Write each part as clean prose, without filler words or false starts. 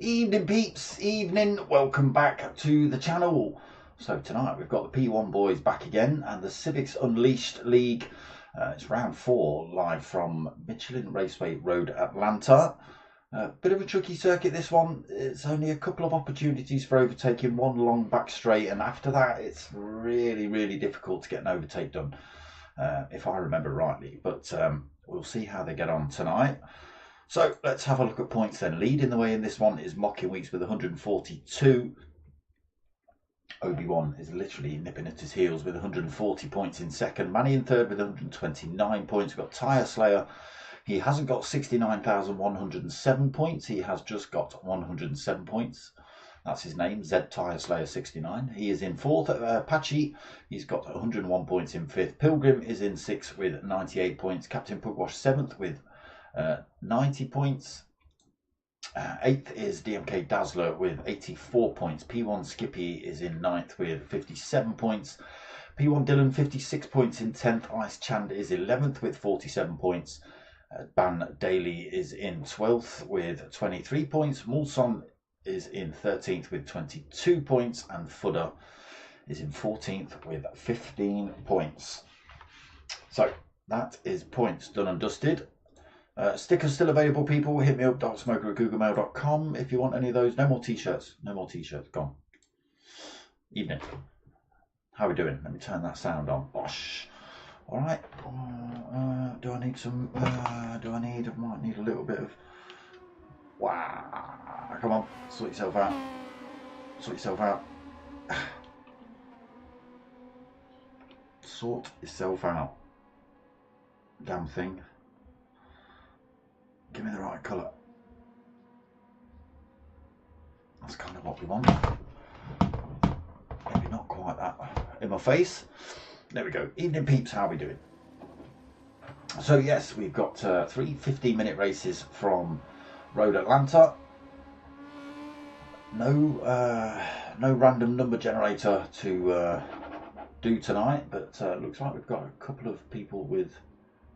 Evening peeps, evening, welcome back to the channel. So tonight we've got the P1 boys back again and the Civics Unleashed League. It's round 4 live from Michelin Raceway Road, Atlanta. Bit of a tricky circuit this one. It's only a couple of opportunities for overtaking, one long back straight, and after that it's really difficult to get an overtake done, if I remember rightly, but we'll see how they get on tonight. So let's have a look at points then. Leading the way in this one is Mocking Weeks with 142. Obi-Wan is literally nipping at his heels with 140 points in second. Manny in third with 129 points. We've got Tyre Slayer. He hasn't got 69,107 points. He has just got 107 points. That's his name, Z Tyre Slayer 69. He is in fourth. Apache, he's got 101 points in fifth. Pilgrim is in sixth with 98 points. Captain Pugwash seventh with 90 points. Eighth is DMK Dazzler with 84 points. P1 Skippy is in ninth with 57 points. P1 Dylan 56 points in 10th. Ice Chand is 11th with 47 points. Ban Daily is in 12th with 23 points. Mulson is in 13th with 22 points, and Fudder is in 14th with 15 points. So that is points done and dusted. Stickers still available, people. Hit me up, darksmoker@googlemail.com if you want any of those. No more t-shirts. No more t-shirts. Gone. Evening. How are we doing? Let me turn that sound on. Bosh. Alright. Do I need some... I might need a little bit of... Wow. Come on. Sort yourself out. Sort yourself out. Sort yourself out. Damn thing. Give me the right colour. That's kind of what we want. Maybe not quite that in my face. There we go. Evening peeps, how are we doing? So yes, we've got 3 15-minute races from Road Atlanta. No random number generator to do tonight, but looks like we've got a couple of people with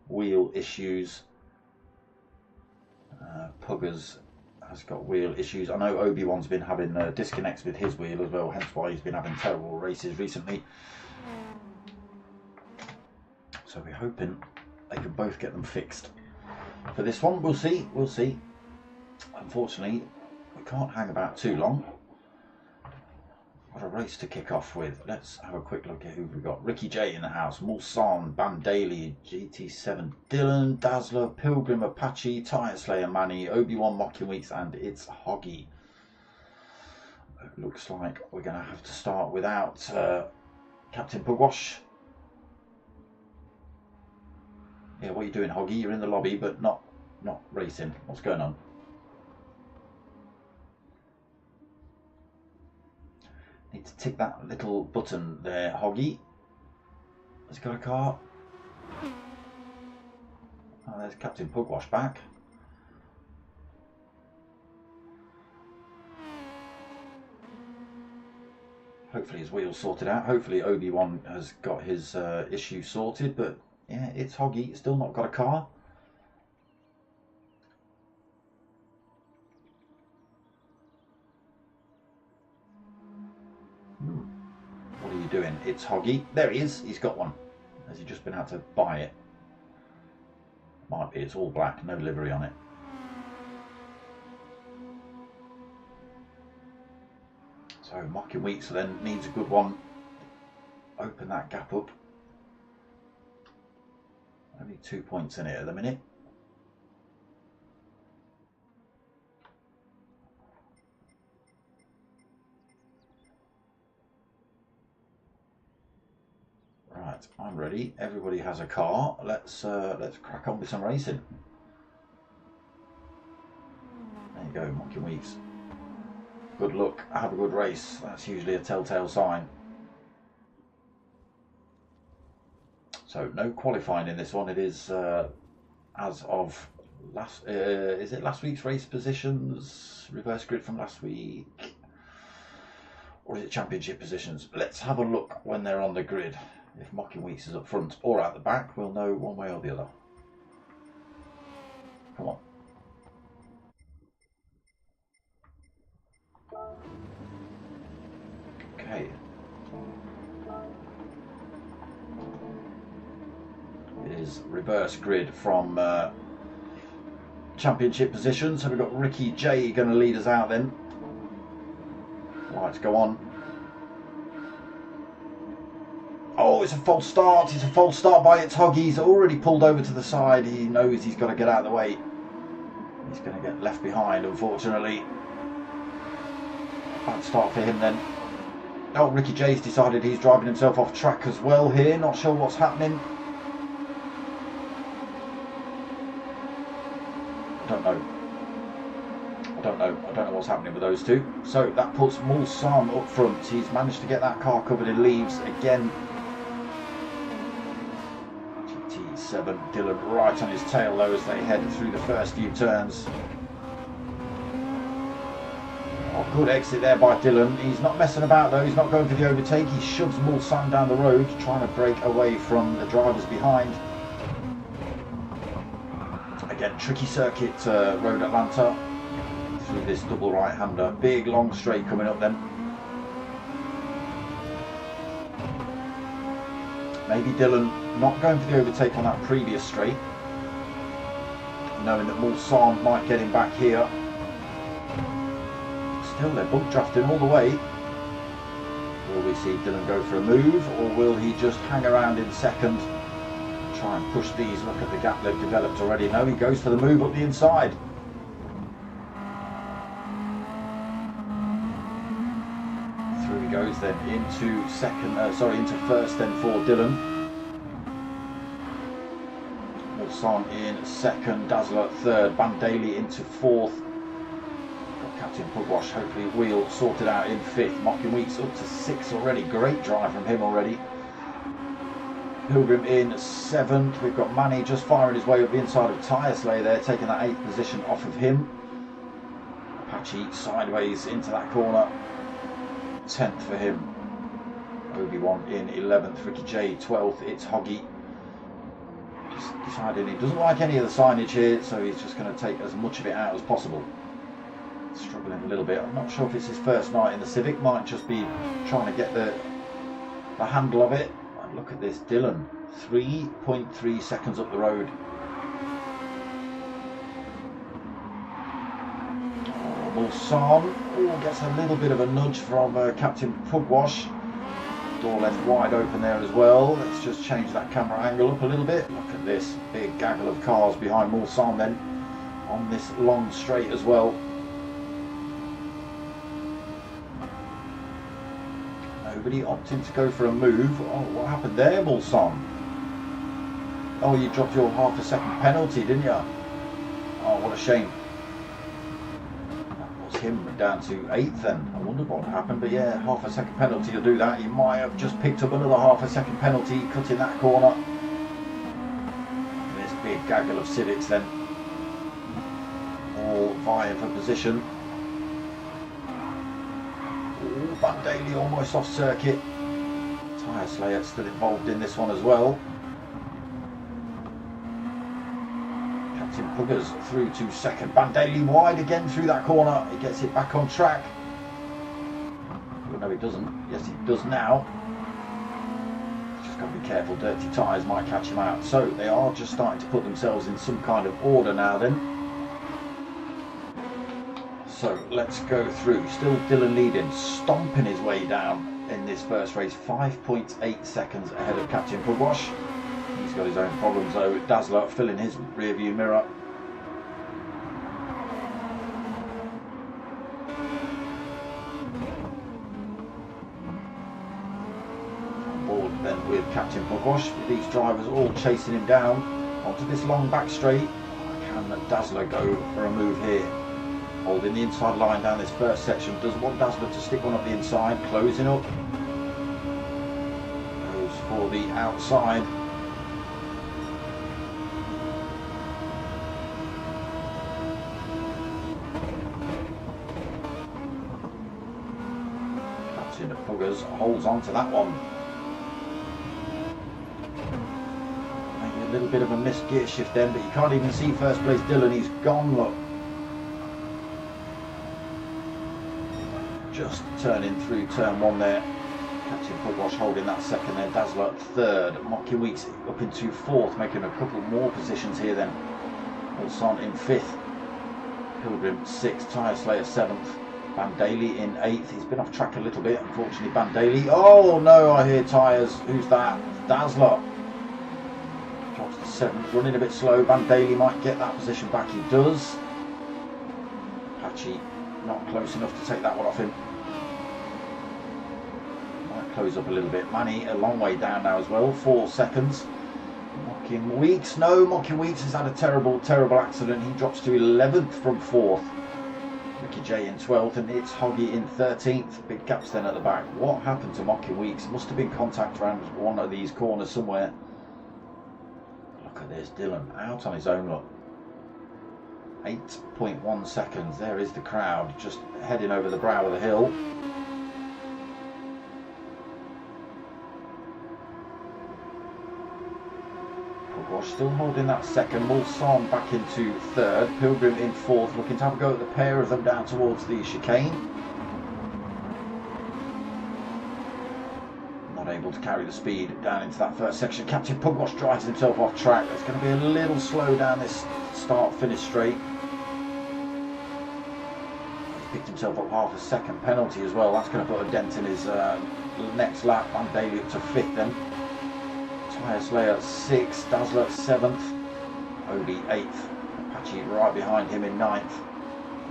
wheel issues. Puggers has got wheel issues. I know Obi-Wan's been having disconnects with his wheel as well, hence why he's been having terrible races recently. So we're hoping they can both get them fixed. For this one, we'll see. We'll see. Unfortunately, we can't hang about too long. What a race to kick off with. Let's have a quick look at who we've got. Ricky J in the house, Mulsan, Ban Daily, GT7, Dylan, Dazzler, Pilgrim, Apache, Tyre Slayer, Manny, Obi-Wan Mocking Weeks, and it's Hoggy. It looks like we're going to have to start without Captain Pugwash. Yeah, what are you doing, Hoggy? You're in the lobby, but not racing. What's going on? Need to tick that little button there, Hoggy. Has he got a car? Oh, there's Captain Pugwash back. Hopefully his wheel's sorted out. Hopefully Obi-Wan has got his issue sorted, but yeah, it's Hoggy. Still not got a car. What are you doing? It's Hoggy. There he is. He's got one. Has he just been out to buy it? Might be. It's all black. No livery on it. So Mocking Weeks then needs a good one. Open that gap up. Only 2 points in it at the minute. Right, I'm ready. Everybody has a car. Let's crack on with some racing. There you go, Monkey Weeks. Good luck. Have a good race. That's usually a telltale sign. So no qualifying in this one. It is as of last. Is it last week's race positions? Reverse grid from last week, or is it championship positions? Let's have a look when they're on the grid. If Mocking Weeks is up front or out the back, we'll know one way or the other. Come on. Okay. It is reverse grid from championship position. So we've got Ricky J going to lead us out then. Lights go on. Oh, it's a false start. It's a false start by its hog. He's already pulled over to the side. He knows he's got to get out of the way. He's going to get left behind, unfortunately. Bad start for him then. Oh, Ricky J's decided he's driving himself off track as well here. Not sure what's happening. I don't know what's happening with those two. So that puts Mulsanne up front. He's managed to get that car covered in leaves again. GT7, Dylan right on his tail though as they head through the first few turns. Oh, good exit there by Dylan. He's not messing about though. He's not going for the overtake. He shoves Mulsanne down the road, trying to break away from the drivers behind. Again, tricky circuit, Road Atlanta, through this double right-hander. Big long straight coming up then. Maybe Dylan not going for the overtake on that previous straight, knowing that Mulsanne might get him back here. Still, they're bump drafting all the way. Will we see Dylan go for a move, or will he just hang around in second? Try and push these. Look at the gap they've developed already. No, he goes for the move up the inside. Through he goes then into second. Into first then for Dylan. Mulsanne in second. Dazzler third. Bandali into fourth. Got Captain Pugwash. Hopefully wheel sorted out in fifth. Mocking Weeks up to sixth already. Great drive from him already. Pilgrim in seventh. We've got Manny just firing his way up the inside of Tyre Slayer there, taking that 8th position off of him. Apache sideways into that corner. 10th for him. Obi-Wan in 11th. Ricky J 12th. It's Hoggy. Just deciding he doesn't like any of the signage here, so he's just going to take as much of it out as possible. Struggling a little bit. I'm not sure if it's his first night in the Civic. Might just be trying to get the handle of it. Look at this, Dylan, 3.3 seconds up the road. Oh, Mulsanne gets a little bit of a nudge from Captain Pugwash. Door left wide open there as well. Let's just change that camera angle up a little bit. Look at this big gaggle of cars behind Mulsanne then on this long straight as well. Nobody opting to go for a move. Oh, what happened there, Mulsanne? Oh, you dropped your half a second penalty, didn't you? Oh, what a shame. That was him down to 8th then. I wondered what happened, but yeah, half a second penalty will do that. You might have just picked up another half a second penalty, cutting that corner. This big gaggle of Civics then. All vying for position. Bandali almost off circuit. Tyre Slayer still involved in this one as well. Captain Puggers through to second. Bandali wide again through that corner. He gets it back on track. Oh, no, he doesn't. Yes, he does now. Just got to be careful. Dirty tyres might catch him out. So they are just starting to put themselves in some kind of order now then. So let's go through. Still Dylan leading, stomping his way down in this first race. 5.8 seconds ahead of Captain Pugwash. He's got his own problems though. Dazzler filling his rear view mirror. On board then with Captain Pugwash, with these drivers all chasing him down onto this long back straight. Can Dazzler go for a move here? Holding the inside line down this first section. Does want Dazzler to stick one up the inside, closing up. Goes for the outside. Captain Puggers holds on to that one. Maybe a little bit of a missed gear shift then, but you can't even see first place Dylan. He's gone, look. Just turning through turn one there. Captain Pugwash holding that second there. Dazzler third. Mocking Weeks up into fourth, making a couple more positions here then. Wilson in fifth. Pilgrim sixth. Tyre Slayer seventh. Bandaley in eighth. He's been off track a little bit, unfortunately. Bandaley. Oh no, I hear tyres. Who's that? Dazzler. Drops to seventh. Running a bit slow. Bandaley might get that position back. He does. Apache not close enough to take that one off him. Might close up a little bit. Manny a long way down now as well. 4 seconds. Mocking Weeks. No, Mocking Weeks has had a terrible accident. He drops to 11th from 4th. Ricky J in 12th and it's Hoggy in 13th. Big gaps then at the back. What happened to Mocking Weeks? Must have been contact around one of these corners somewhere. Look at this. Dylan out on his own, look. 8.1 seconds. There is the crowd just heading over the brow of the hill. Pugwash still holding that second. Mulson back into third. Pilgrim in fourth, looking to have a go at the pair of them down towards the chicane. Not able to carry the speed down into that first section. Captain Pugwash drives himself off track. It's going to be a little slow down this start-finish straight. Picked himself up half a second penalty as well. That's going to put a dent in his next lap. Bandaley up to 5th then. Tyre Slayer 6th. Dazzler 7th. Obi 8th. Apache right behind him in 9th.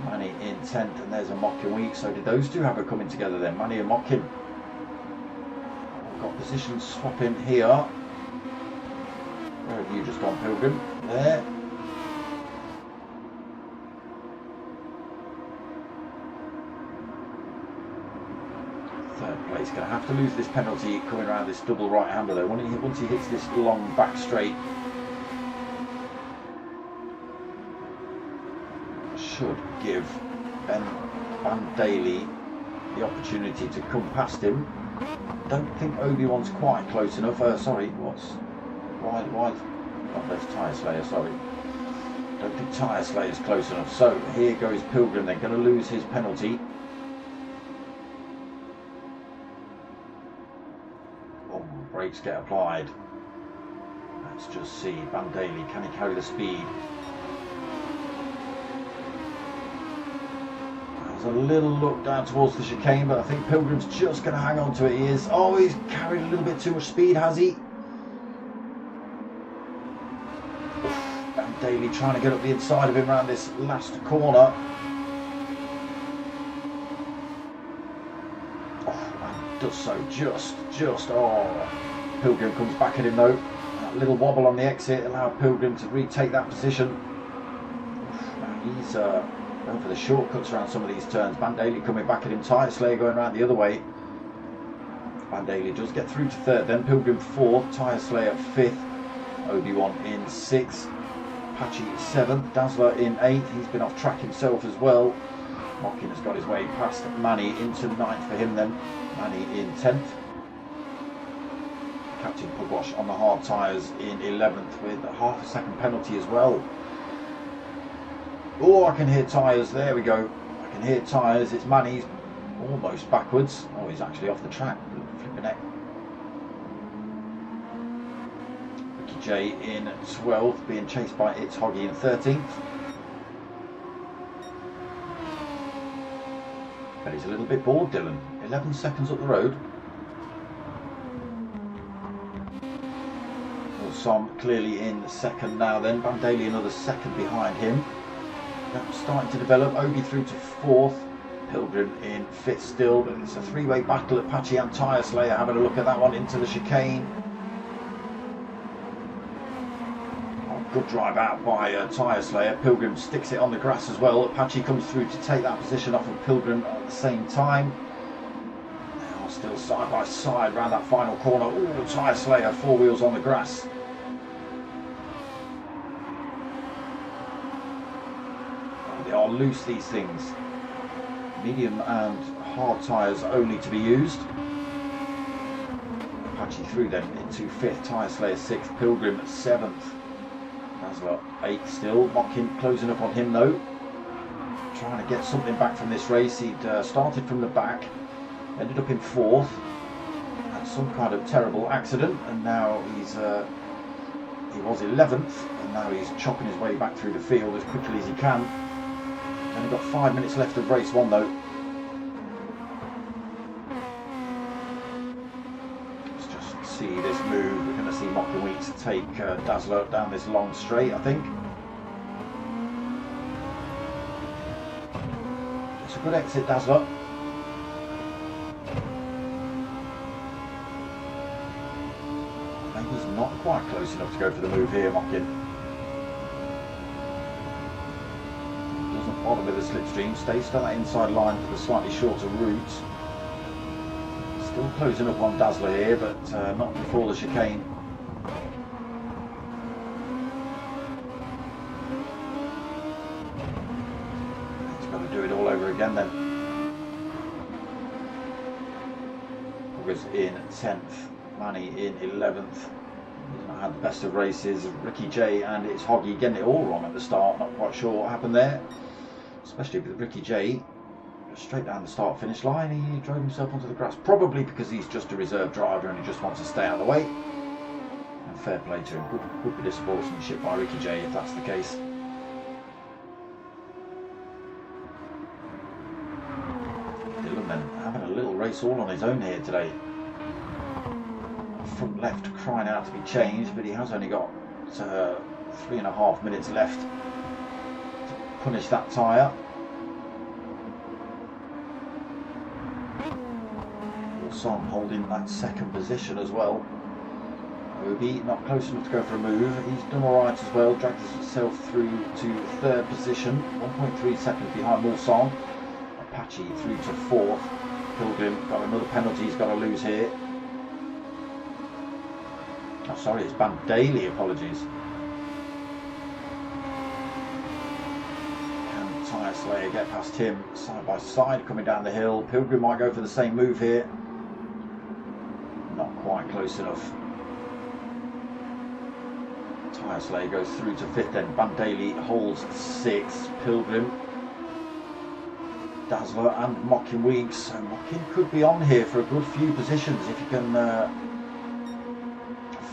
Manny in 10th. And there's a Mocking Week. So did those two have a coming together then? Manny and Mocking. Got position swapping here. Where have you just gone, Pilgrim? There. Third place. Going to have to lose this penalty coming around this double right-hander though. Once he hits this long back straight, should give Ben Bandaley the opportunity to come past him. Don't think Obi-Wan's quite close enough. Sorry, why? Oh, there's Tyre Slayer. Sorry. Don't think Tyre Slayer's close enough. So here goes Pilgrim. They're going to lose his penalty. Brakes get applied. Let's just see. Bandaley, can he carry the speed? There's a little look down towards the chicane, but I think Pilgrim's just going to hang on to it. He is. Oh, he's carried a little bit too much speed, has he? Bandaley trying to get up the inside of him around this last corner. Does so just Pilgrim comes back at him though. That little wobble on the exit allowed Pilgrim to retake that position. He's going for the shortcuts around some of these turns. Bandaley coming back at him. Tyre Slayer going around the other way. Bandaley does get through to third, then Pilgrim 4th, Tyre Slayer 5th, Obi-Wan in 6th, Apache 7th, Dazzler in 8th. He's been off track himself as well. Mocking has got his way past Manny into 9th for him then. Manny in 10th. Captain Pugwash on the hard tyres in 11th with a half a second penalty as well. Oh, I can hear tyres. There we go. I can hear tyres. It's Manny. He's almost backwards. Oh, he's actually off the track. Flipping heck. Ricky J in 12th, being chased by It's Hoggy in 13th. But he's a little bit bored, Dylan. 11 seconds up the road. Mulsanne clearly in second now then. Bandeli another second behind him. That's starting to develop. Obi through to fourth. Pilgrim in fifth still, but it's a three-way battle. Apache and Tyre Slayer having a look at that one into the chicane. Oh, good drive out by Tyre Slayer. Pilgrim sticks it on the grass as well. Apache comes through to take that position off of Pilgrim at the same time. Now still side by side around that final corner. Oh, Tyre Slayer, four wheels on the grass. Oh, they are loose, these things. Medium and hard tyres only to be used. Apache through then into fifth, Tyre Slayer sixth, Pilgrim seventh, Dazzler eighth still. Mockin closing up on him though, trying to get something back from this race. He'd started from the back, ended up in fourth, had some kind of terrible accident, and now he was 11th, and now he's chopping his way back through the field as quickly as he can. Only got 5 minutes left of race one though. Let's just see this move. We're going to see Mockin Weeks take Dazzler down this long straight, I think. It's a good exit, Dazzler. Maybe he's not quite close enough to go for the move here, Mockin. Bottom with the slipstream, stays to that inside line for the slightly shorter route. Still closing up on Dazzler here, but not before the chicane. He's got to do it all over again then. Hugger's in 10th, Manny in 11th. He's not had the best of races. Ricky J and it's Hoggy getting it all wrong at the start. Not quite sure what happened there. Especially with Ricky J, straight down the start finish line, he drove himself onto the grass, probably because he's just a reserve driver and he just wants to stay out of the way. And fair play to him, good bit of sportsmanship by Ricky J if that's the case. Dylan then having a little race all on his own here today. Front left crying out to be changed, but he has only got 3.5 minutes left to punish that tyre. Mulsanne holding that second position as well. Obi not close enough to go for a move. He's done alright as well, dragged himself through to third position, 1.3 seconds behind Mulsanne. Apache through to fourth. Pilgrim got another penalty he's got to lose here. Oh sorry, it's Bandeli, apologies. Can Tyre Slayer get past him side by side coming down the hill? Pilgrim might go for the same move here. Not quite close enough. Tyre Slayer goes through to fifth then. Bandeli holds sixth. Pilgrim, Dazzler and Mockin Weeks. So Mockin could be on here for a good few positions if he can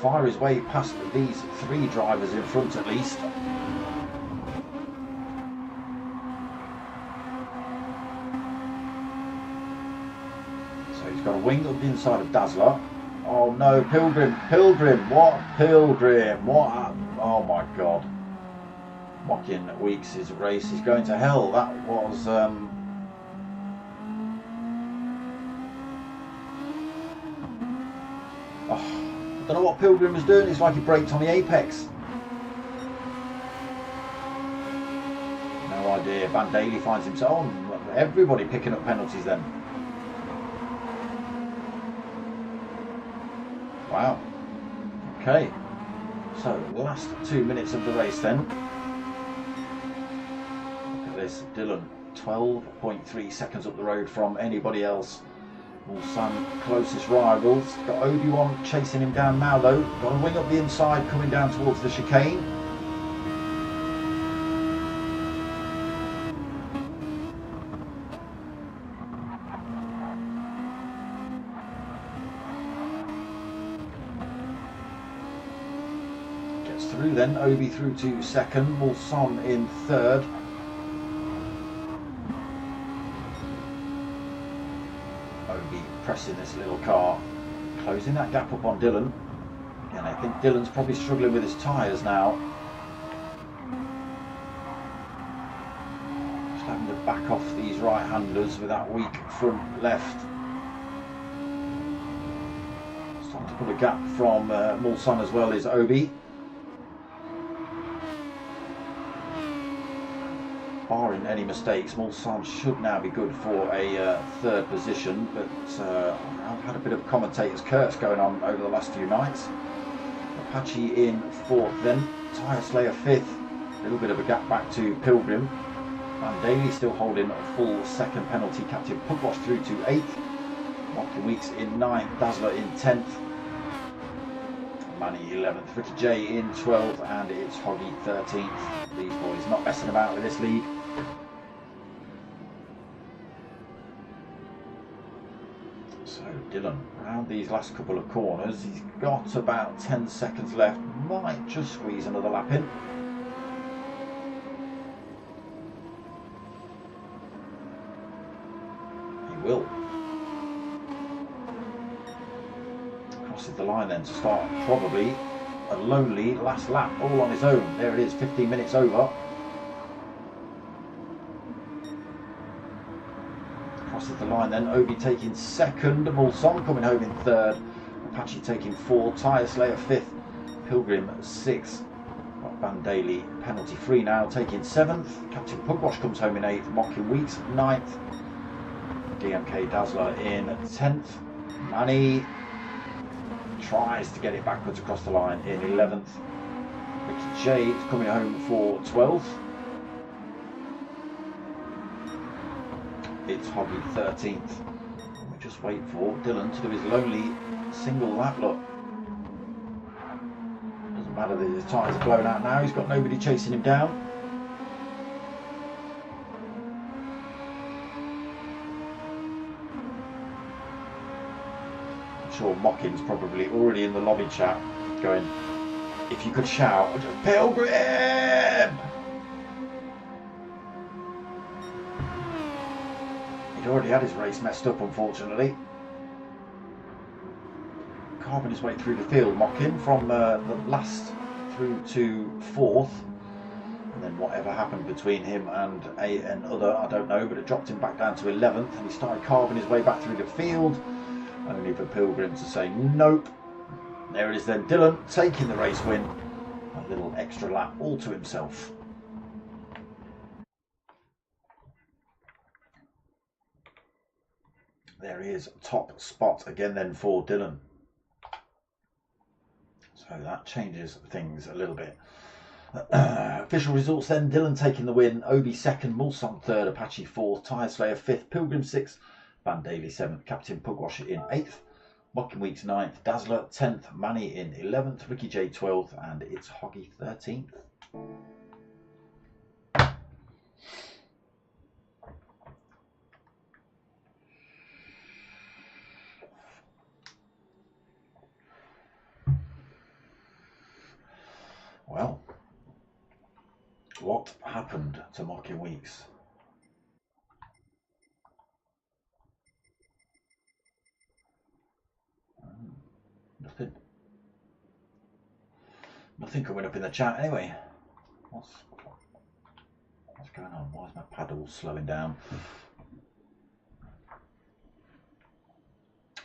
fire his way past these three drivers in front at least. So he's got a wing up the inside of Dazzler. Oh no, Pilgrim, what Pilgrim, what, oh my god. Mockin Weeks' race is going to hell. That was, I don't know what Pilgrim was doing, it's like he braked on the apex. No idea. Bandeli finds himself, oh, everybody picking up penalties then. Wow. Okay. So, last 2 minutes of the race then. Look at this, Dylan, 12.3 seconds up the road from anybody else. Mulsanne closest rivals. Got Obi-Wan chasing him down now though. Got a wing up the inside coming down towards the chicane. Gets through then. Obi through to second. Mulsanne in third. Pressing this little car, closing that gap up on Dylan. And I think Dylan's probably struggling with his tyres now. Just having to back off these right-handers with that weak front left. Starting to put a gap from Mulsanne as well is Obi. Barring any mistakes, Mulsanne should now be good for a third position, but I've had a bit of commentator's curse going on over the last few nights. Apache in fourth, then Tyre Slayer fifth, a little bit of a gap back to Pilgrim. Van Daly still holding a full second penalty, Captain Pugwash through to eighth, Mocking Weeks in ninth, Dazzler in 10th, Manny 11th, Ricky J in 12th, and it's Hoggy 13th. These boys not messing about with this lead. So Dylan, around these last couple of corners, he's got about 10 seconds left, might just squeeze another lap in. He will. Crosses the line then to start probably a lonely last lap all on his own. There it is, 15 minutes over. Crosses the line then, Obi taking second, Mulsanne coming home in third, Apache taking fourth, Tyre Slayer fifth, Pilgrim sixth, Van Daly penalty free now taking seventh, Captain Pugwash comes home in eighth, Mocking Weeks ninth, DMK Dazzler in 10th, Manny tries to get it backwards across the line in 11th, Ricky J is coming home for 12th. It's Hoggy 13th. And we just wait for Dylan to do his lonely single lap look. Doesn't matter that his tyres are blown out now, he's got nobody chasing him down. I'm sure Mocking's probably already in the lobby chat going, if you could shout, Pilgrim! He'd already had his race messed up, unfortunately. Carving his way through the field, Mocking from the last through to fourth. And then whatever happened between him and another, I don't know, but it dropped him back down to 11th. And he started carving his way back through the field. Only for Pilgrim to say nope. There it is then, Dylan taking the race win. A little extra lap all to himself. There he is, top spot again then for Dylan. So that changes things a little bit. Official results then, Dylan taking the win, Obi second, Mulsanne third, Apache fourth, Tyre Slayer fifth, Pilgrim sixth, Van Daly seventh, Captain Pugwash in eighth, Mocking Weeks ninth, Dazzler 10th, Manny in 11th, Ricky J 12th, and it's Hoggy 13th. Well, what happened to Mocking Weeks? Nothing. Nothing coming up in the chat anyway. What's going on? Why is my paddle slowing down?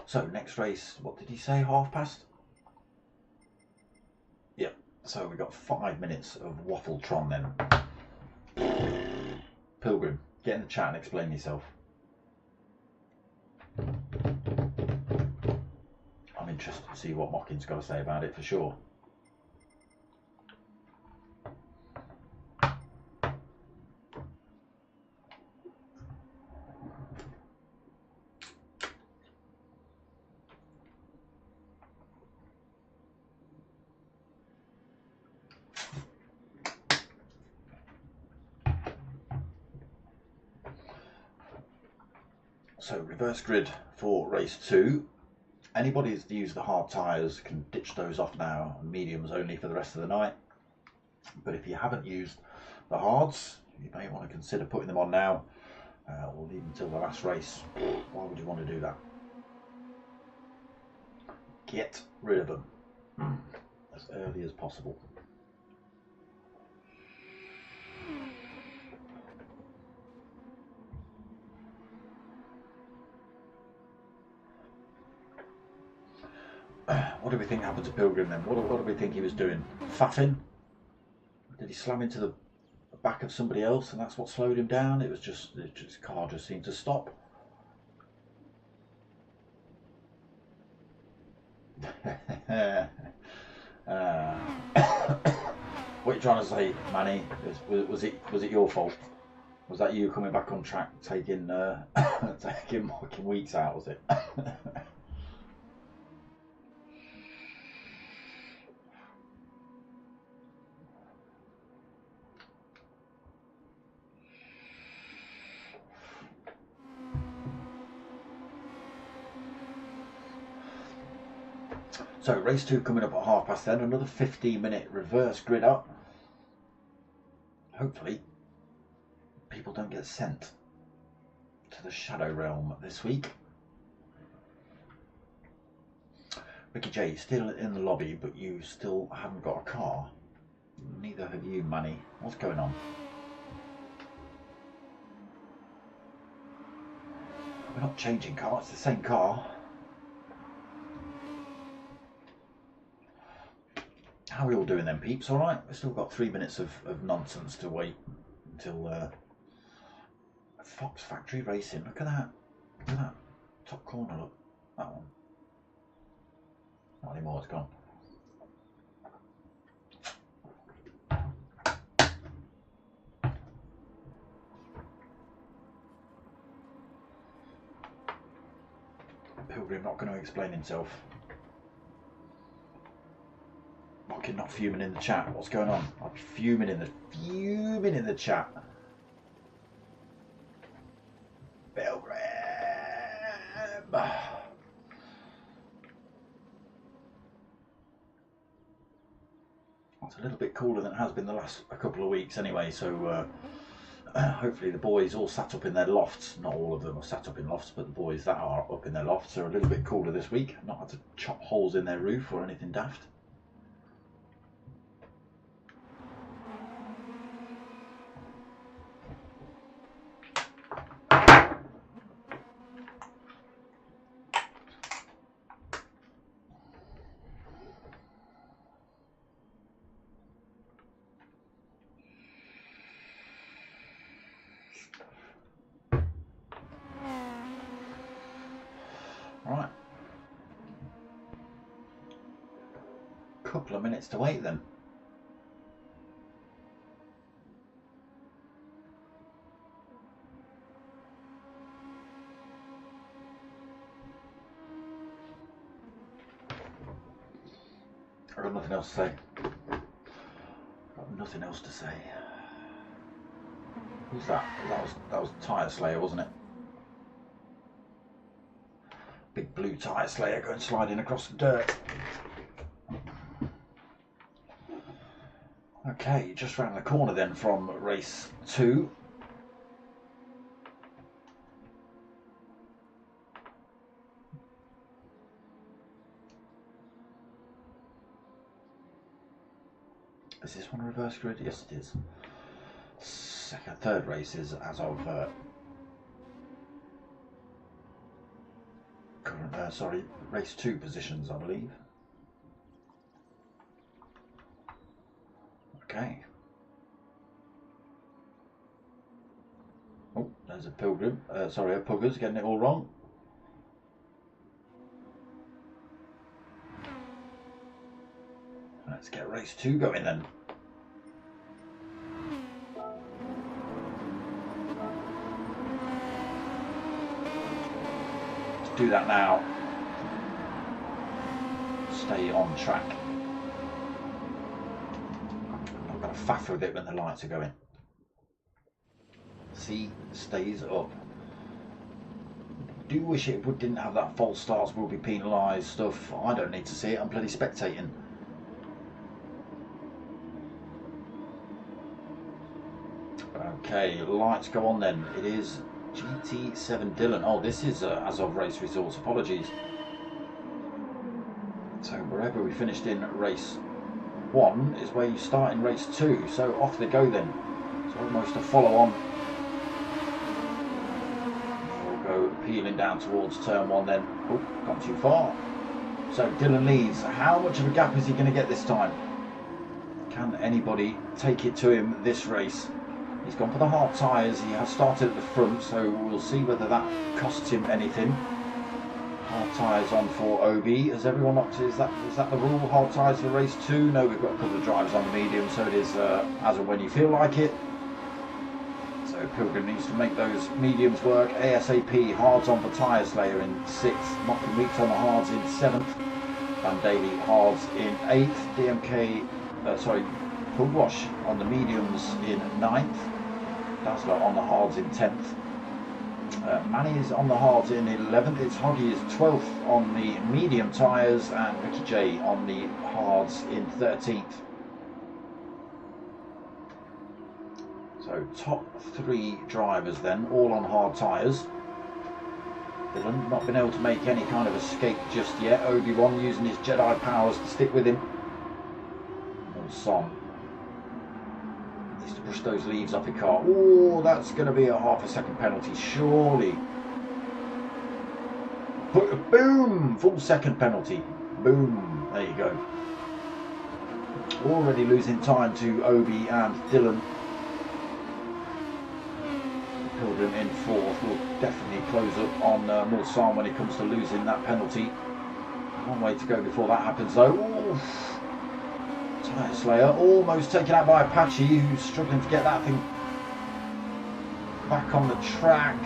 So next race, what did he say? past? Yep. So we got 5 minutes of Waffletron then. Pilgrim, get in the chat and explain yourself. I'm interested to see what Mocking's got to say about it for sure. So reverse grid for race 2. Anybody that's used the hard tyres can ditch those off now. Mediums only for the rest of the night. But if you haven't used the hards, you may want to consider putting them on now or leave until the last race. Why would you want to do that? Get rid of them. as early as possible. What do we think happened to Pilgrim then? What do we think he was doing? Faffing? Did he slam into the back of somebody else and that's what slowed him down? It was just, his car just seemed to stop. What are you trying to say, Manny? Was it your fault? Was that you coming back on track, taking taking fucking weeks out? Was it? So race 2 coming up at 10:30. Another 15-minute reverse grid up. Hopefully people don't get sent to the Shadow Realm this week. Ricky J, still in the lobby, but you still haven't got a car. Neither have you, Manny. What's going on? We're not changing car, it's the same car. How are we all doing then, peeps? All right? We've still got 3 minutes of nonsense to wait until Fox Factory Racing. Look at that. Look at that. Top corner, look. That one. Not anymore, it's gone. Pilgrim not going to explain himself. Mocking, not fuming in the chat. What's going on? I'm fuming in the chat. Pilgrim. It's a little bit cooler than it has been the last couple of weeks anyway, so hopefully the boys all sat up in their lofts. Not all of them are sat up in lofts, but the boys that are up in their lofts are a little bit cooler this week. Not had to chop holes in their roof or anything daft. Right, couple of minutes to wait then. I've got nothing else to say. Got nothing else to say. Who's that? That was Tyre Slayer, wasn't it? Big blue Tyre Slayer going sliding across the dirt. Okay, just round the corner then from race 2. Is this one reverse grid? Yes, it is. Third race is as of current. Race 2 positions, I believe. Okay. Oh, there's a Pilgrim. A Puggers getting it all wrong. Let's get race 2 going then. Let's do that now. Stay on track. I'm not going to faff with it when the lights are going. C stays up. Do wish it didn't have that false starts will be penalised stuff. I don't need to see it. I'm bloody spectating. Okay, lights go on then. It is GT7 Dylan. Oh, this is as of race results. Apologies. So wherever we finished in race 1 is where you start in race 2, so off they go then. It's almost a follow-on. We'll go peeling down towards turn 1 then. Oh, gone too far. So Dylan leads. How much of a gap is he going to get this time? Can anybody take it to him this race? He's gone for the hard tyres. He has started at the front, so we'll see whether that costs him anything. Hard tyres on for Obi. Has everyone opted? Is that the rule? Hard tyres for race 2? No, we've got a couple of drivers on the medium, so it is as and when you feel like it. So Pilgrim needs to make those mediums work ASAP. Hards on for Tyre Slayer in 6th. Mocking Weeks on the hards in 7th. Van Daly hards in 8th. DMK, Pugwash on the mediums in 9th. Dazzler on the hards in 10th. Manny is on the hards in 11th. It's Hoggy is 12th on the medium tyres, and Ricky J on the hards in 13th. So top 3 drivers then, all on hard tyres. Dylan not been able to make any kind of escape just yet. Obi-Wan using his Jedi powers to stick with him. Son needs to push those leaves up the car. Oh, that's going to be a half a second penalty, surely. Boom! Full second penalty. Boom. There you go. Already losing time to Obi and Dylan. Pilgrim in 4th will definitely close up on Mulsanne when it comes to losing that penalty. One way to go before that happens though. Ooh. Tyre Slayer almost taken out by Apache, who's struggling to get that thing back on the track.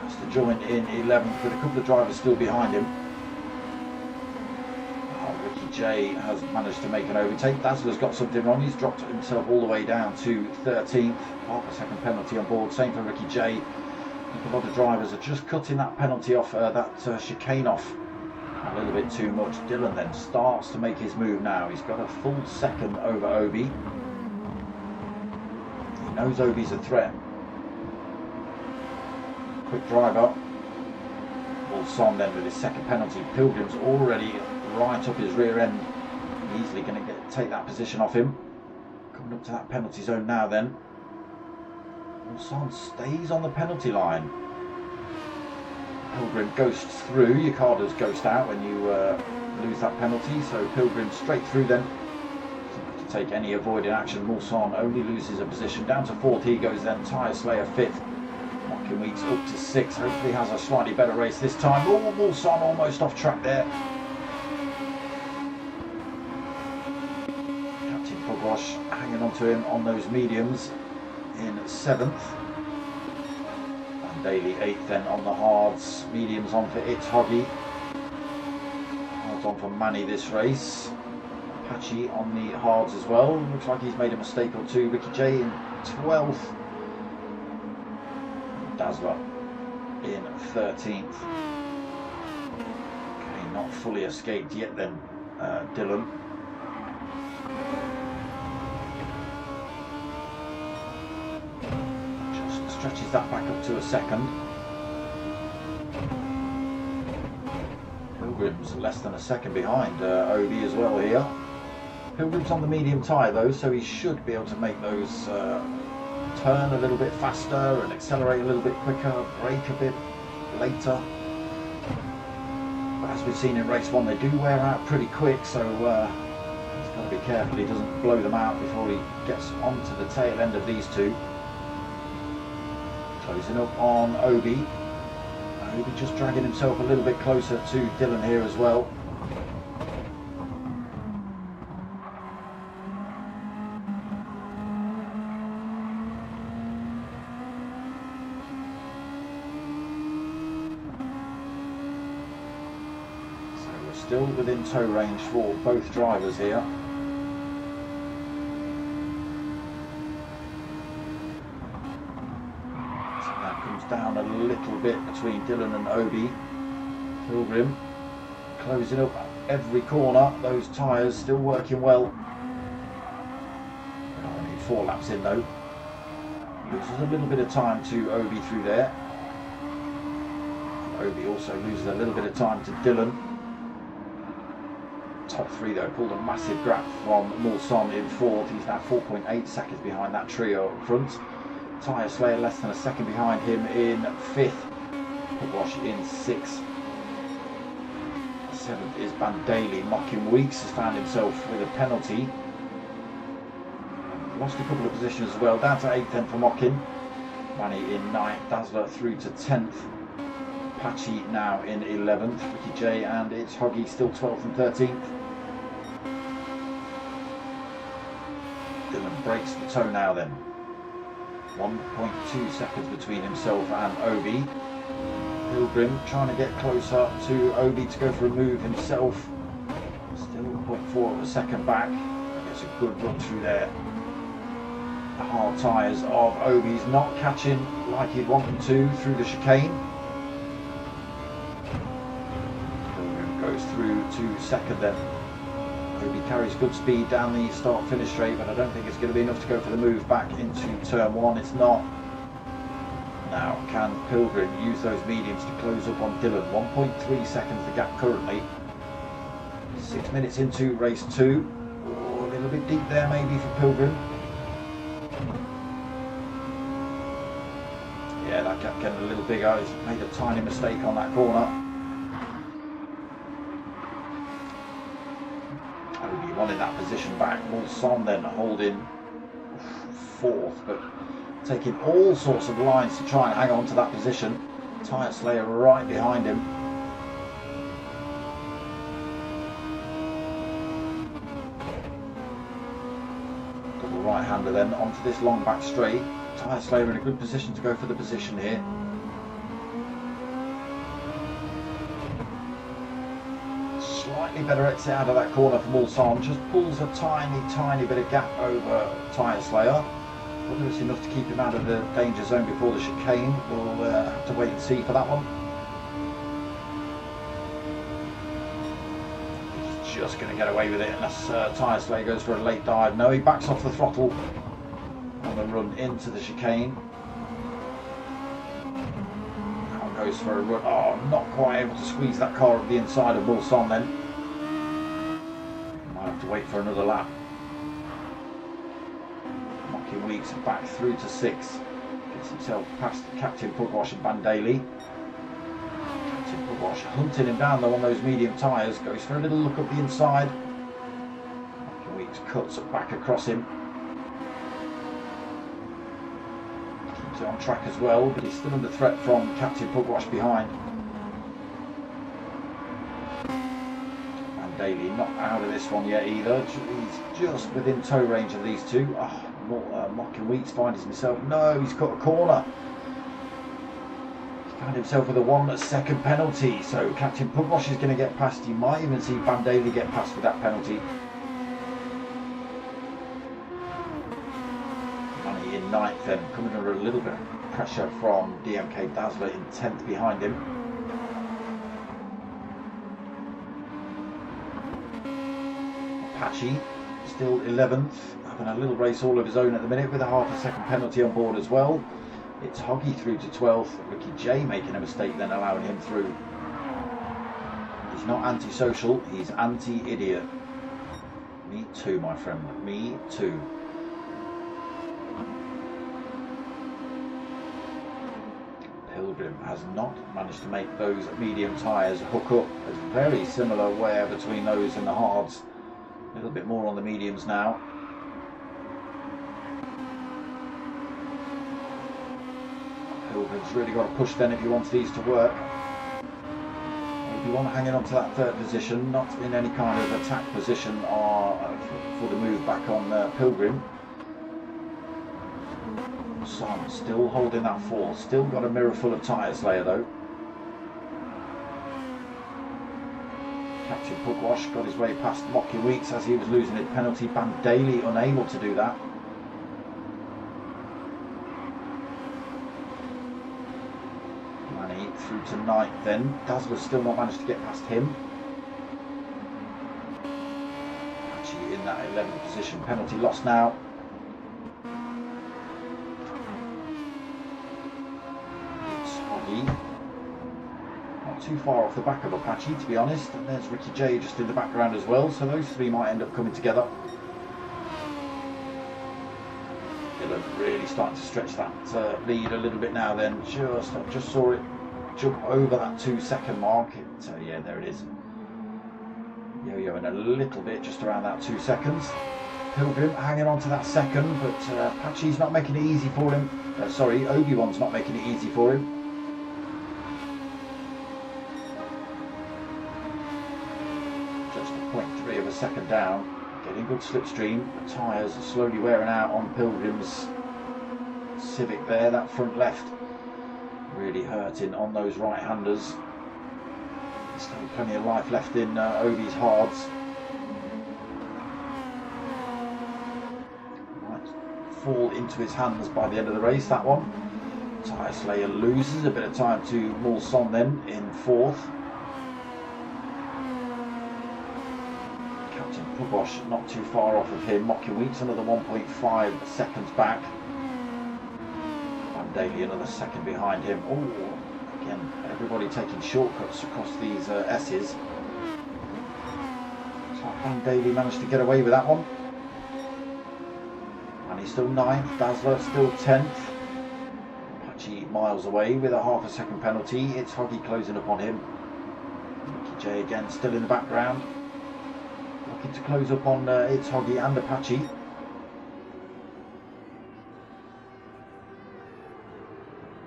Has to join in 11th with a couple of drivers still behind him. Ricky J has managed to make an overtake. Dazzler's got something wrong. He's dropped himself all the way down to 13th. Half a second penalty on board. Same for Ricky J. A couple of other drivers are just cutting that penalty off, that chicane off a little bit too much. Dylan then starts to make his move now. He's got a full second over Obi. He knows Obi's a threat. Quick drive up. Mulsanne then with his second penalty. Pilgrim's already right up his rear end. Easily going to take that position off him. Coming up to that penalty zone now then. Mulsanne stays on the penalty line. Pilgrim ghosts through. Your car does ghost out when you lose that penalty, so Pilgrim straight through then. Doesn't have to take any avoiding action. Mulsanne only loses a position. Down to 4th he goes then. Tyre Slayer 5th. Mocking Weeks up to 6th. Hopefully has a slightly better race this time. Oh, Mulsanne almost off track there. Captain Pugwash hanging on to him on those mediums in 7th. Daily 8th then on the hards. Mediums on for It's Hoggy. Hards on for Manny this race. Apache on the hards as well. Looks like he's made a mistake or two. Ricky J in 12th. Dazzler in 13th. Okay, not fully escaped yet then, Dylan. Stretches that back up to a second. Pilgrim's less than a second behind Obi as well here. Pilgrim's on the medium tyre though, so he should be able to make those turn a little bit faster and accelerate a little bit quicker, brake a bit later. But as we've seen in race 1, they do wear out pretty quick, so he's got to be careful he doesn't blow them out before he gets onto the tail end of these two. Closing up on Obi. Obi just dragging himself a little bit closer to Dylan here as well. So we're still within tow range for both drivers here. Down a little bit between Dylan and Obi. Pilgrim closing up every corner. Those tyres still working well. Only 4 laps in though. Loses a little bit of time to Obi through there. Obi also loses a little bit of time to Dylan. top three though, pulled a massive gap from Mulsanne in fourth. He's now 4.8 seconds behind that trio up front. Tyre Slayer less than a second behind him in fifth. Pugwash in sixth. Seventh is Bandali. Mocking Weeks has found himself with a penalty. Lost a couple of positions as well. Down to 8th then for Mocking. Manny in 9th. Dazzler through to 10th. Patchy now in 11th. Ricky J and it's Hoggy still 12th and 13th. Dylan breaks the toe now then. 1.2 seconds between himself and Obi. Pilgrim trying to get closer to Obi to go for a move himself. Still 0.4 of a second back. Gets a good run through there. The hard tyres of Obi's not catching like he'd want them to through the chicane. Pilgrim goes through to second then. Obi carries good speed down the start-finish straight, but I don't think it's going to be enough to go for the move back into turn one. It's not. Now, can Pilgrim use those mediums to close up on Dylan? 1.3 seconds the gap currently. 6 minutes into race two. Oh, a little bit deep there maybe for Pilgrim. Yeah, that gap getting a little bigger. He's made a tiny mistake on that corner. Obi wanting that position back. Mulsanne then holding fourth, but taking all sorts of lines to try and hang on to that position. Tyre Slayer right behind him. Double right-hander then onto this long back straight. Tyre Slayer in a good position to go for the position here. Slightly better exit out of that corner for Mulsanne. Just pulls a tiny bit of gap over Tyre Slayer. Whether it's enough to keep him out of the danger zone before the chicane, we'll have to wait and see for that one. He's just going to get away with it unless Tyre Slayer goes for a late dive. No, he backs off the throttle on the run into the chicane. Now goes for a run. Oh, not quite able to squeeze that car up the inside of Mulsanne then. Might have to wait for another lap. Weeks back through to 6. Gets himself past Captain Pugwash and Bandali. Captain Pugwash hunting him down though on those medium tyres. Goes for a little look up the inside. Weeks cuts back across him. Keeps it on track as well, but he's still under threat from Captain Pugwash behind. Bandali not out of this one yet either. He's just within tow range of these two. Oh, Mocking Weeks finds himself. No, he's cut a corner. He's found himself with a 1 second penalty. So Captain Pugwash is going to get past. You might even see Bandali get past with that penalty. Money in 9th then, coming under a little bit of pressure from DMK Dazzler in 10th behind him. Apache still 11th. Having a little race all of his own at the minute with a half a second penalty on board as well. It's Hoggy through to 12th. Ricky J making a mistake then allowing him through. He's not antisocial, he's anti-idiot. Me too, my friend, me too. Pilgrim has not managed to make those medium tyres hook up. There's very similar wear between those and the hards. A little bit more on the mediums now. Pilgrim's really got to push then if he wants these to work. If you want to hang on to that third position, not in any kind of attack position or for the move back on Pilgrim. Son still holding that fourth, still got a mirror full of Tyre Slayer though. Captain Pugwash got his way past Mocking Weeks as he was losing his penalty. Bandali unable to do that. Manny through to 9th then. Dazzler's still not managed to get past him. Actually in that 11th position. Penalty lost now. It's Hoggy. Not too far off the back of Apache, to be honest. And there's Ricky J just in the background as well, so those three might end up coming together. Dylan really starting to stretch that lead a little bit now then. I just saw it jump over that 2 second mark. Yeah, there it is. Yo-yoing a little bit just around that 2 seconds. Pilgrim hanging on to that second, but Apache's not making it easy for him. Sorry, Obi-Wan's not making it easy for him. Just a 0.3 of a second down. Getting good slipstream. The tyres are slowly wearing out on Pilgrim's Civic there. That front left really hurting on those right-handers. Still plenty of life left in Obi's hards. Fall into his hands by the end of the race, that one. Tyre Slayer loses a bit of time to Mulson then in 4th. Captain Pubosh not too far off of him. Mocking Weeks another 1.5 seconds back. Van Daly another second behind him. Oh, again, everybody taking shortcuts across these S's. So Van Daly managed to get away with that one. He's still 9th, Dazzler still 10th. Apache miles away with a half a second penalty. It's Hoggy closing up on him. Ricky J again still in the background. Looking to close up on It's Hoggy and Apache.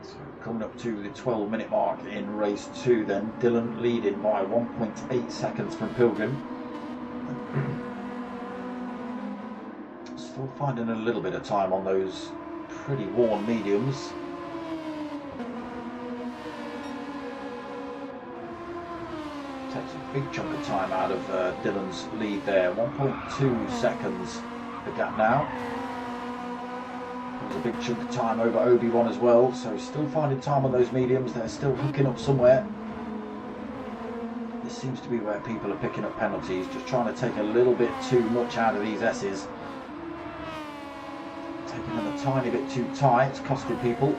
So coming up to the 12-minute mark in race 2 then. Dylan leading by 1.8 seconds from Pilgrim. Still finding a little bit of time on those pretty worn mediums. Takes a big chunk of time out of Dylan's lead there. 1.2 seconds the gap now. There's a big chunk of time over Obi-Wan as well, so still finding time on those mediums. They're still hooking up somewhere. This seems to be where people are picking up penalties, just trying to take a little bit too much out of these S's. Taking them a tiny bit too tight, it's costing people.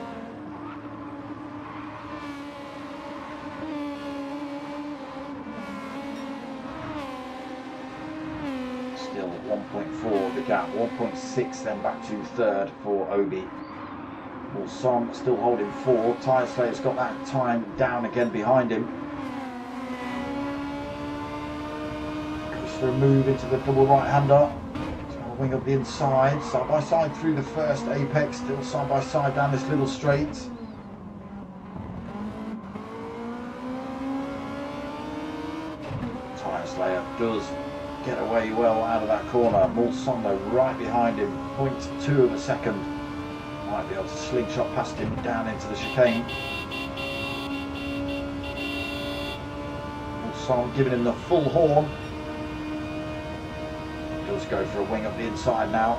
Still 1.4 the gap, 1.6 then back to 3rd for Obi. Mulson still holding 4. Tyre Slayer's got that time down again behind him. Goes for a move into the double right-hander. Wing up the inside, side by side through the first apex, still side by side down this little straight. Tyre Slayer does get away well out of that corner. Mulson though right behind him, 0.2 of a second. Might be able to slingshot past him down into the chicane. Mulson giving him the full horn. Does go for a wing up the inside now.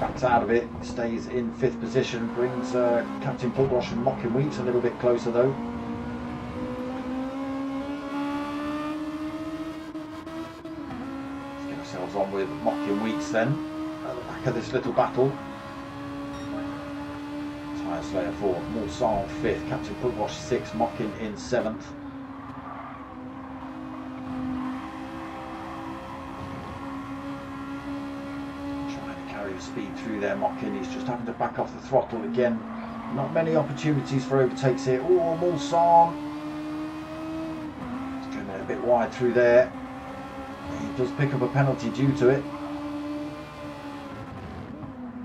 Backs out of it, stays in 5th position, brings Captain Pubosh and Mocking Weeks a little bit closer though. Let's get ourselves on with Mocking Weeks then, at the back of this little battle. Tyre Slayer 4th, Mulson 5th, Captain Pubosh 6th, Mocking in 7th. Speed through there, Mocking. He's just having to back off the throttle again. Not many opportunities for overtakes here. Oh, Mulson. He's going a bit wide through there. He does pick up a penalty due to it.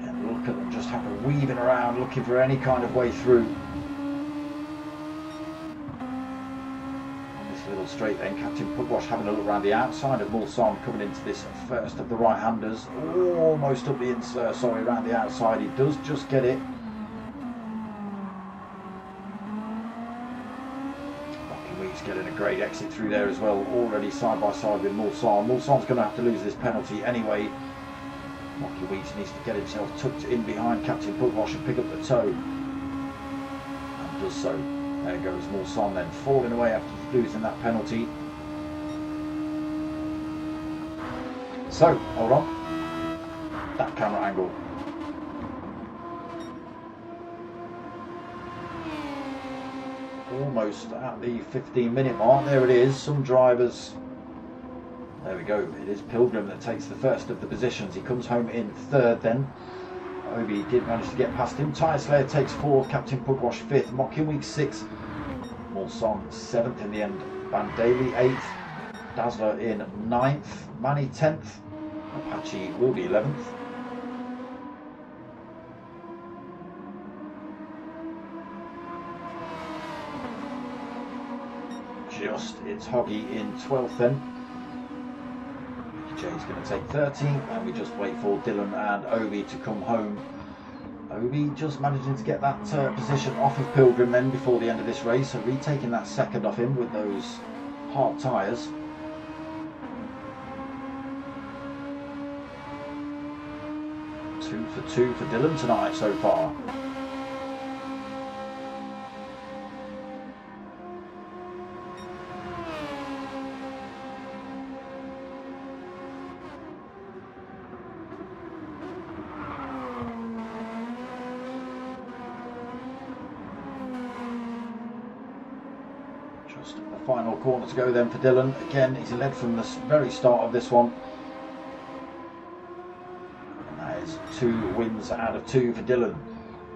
And look at them just have to weaving around looking for any kind of way through. Little straight then, Captain Pubosh having a look around the outside of Mulson, coming into this first of the right-handers, almost up the inside, sorry, around the outside. He does just get it. Mocking Weeks getting a great exit through there as well, already side by side with Mulson. Mulson's going to have to lose this penalty anyway. Mocking Weeks needs to get himself tucked in behind Captain Pubosh and pick up the toe, and does so. There goes Mulson then, falling away after losing that penalty. So, hold on. That camera angle. almost at the 15-minute mark. There it is. Some drivers. There we go. It is Pilgrim that takes the first of the positions. He comes home in third then. Obi did manage to get past him. Tyre Slayer takes fourth. Captain Pugwash fifth. Mockinweek sixth. Mulson seventh in the end. Bandali eighth. Dazzler in ninth. Manny 10th. Apache will be 11th. It's Hoggy in 12th then. Jay's going to take 13th, and we just wait for Dylan and Obi to come home. Obi just managing to get that position off of Pilgrim then before the end of this race, so retaking that second off him with those hard tyres. Two for Dylan tonight so far. Final corner to go then for Dylan. Again, he's led from the very start of this one. And that is 2 wins out of 2 for Dylan.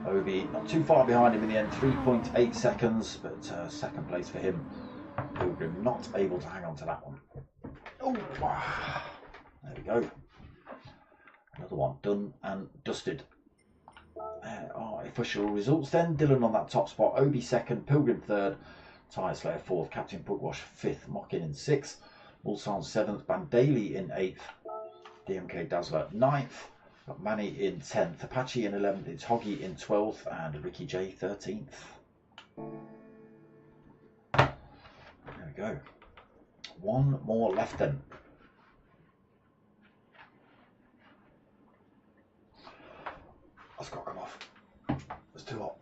Obi not too far behind him in the end, 3.8 seconds, but second place for him. Pilgrim not able to hang on to that one. Oh, there we go. Another one done and dusted. There are official results then. Dylan on that top spot, Obi second, Pilgrim third. Tyre Slayer 4th, Captain Pugwash 5th, Mockin in 6th, Mulsan 7th, Bandali in 8th, DMK Dazzler 9th, got Manny in 10th, Apache in 11th, it's Hoggy in 12th, and Ricky J 13th. There we go. One more left then. That's got to come off. It's too hot.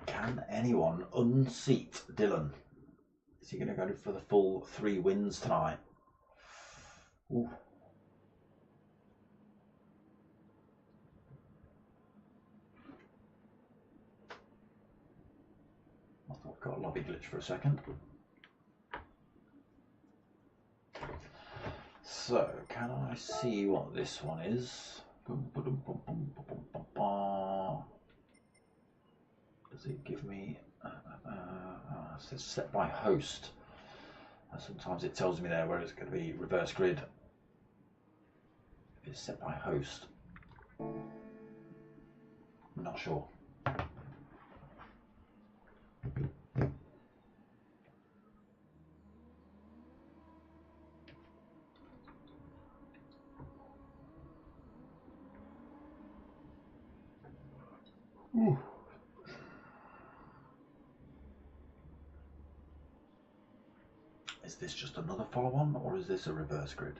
Can anyone unseat Dylan? Is he going to go for the full 3 wins tonight? Ooh. I thought I got a lobby glitch for a second. So, can I see what this one is? Does it give me it says set by host? Sometimes it tells me there where it's going to be reverse grid. If it's set by host, I'm not sure. Ooh. Is this just another follow-on, or is this a reverse grid?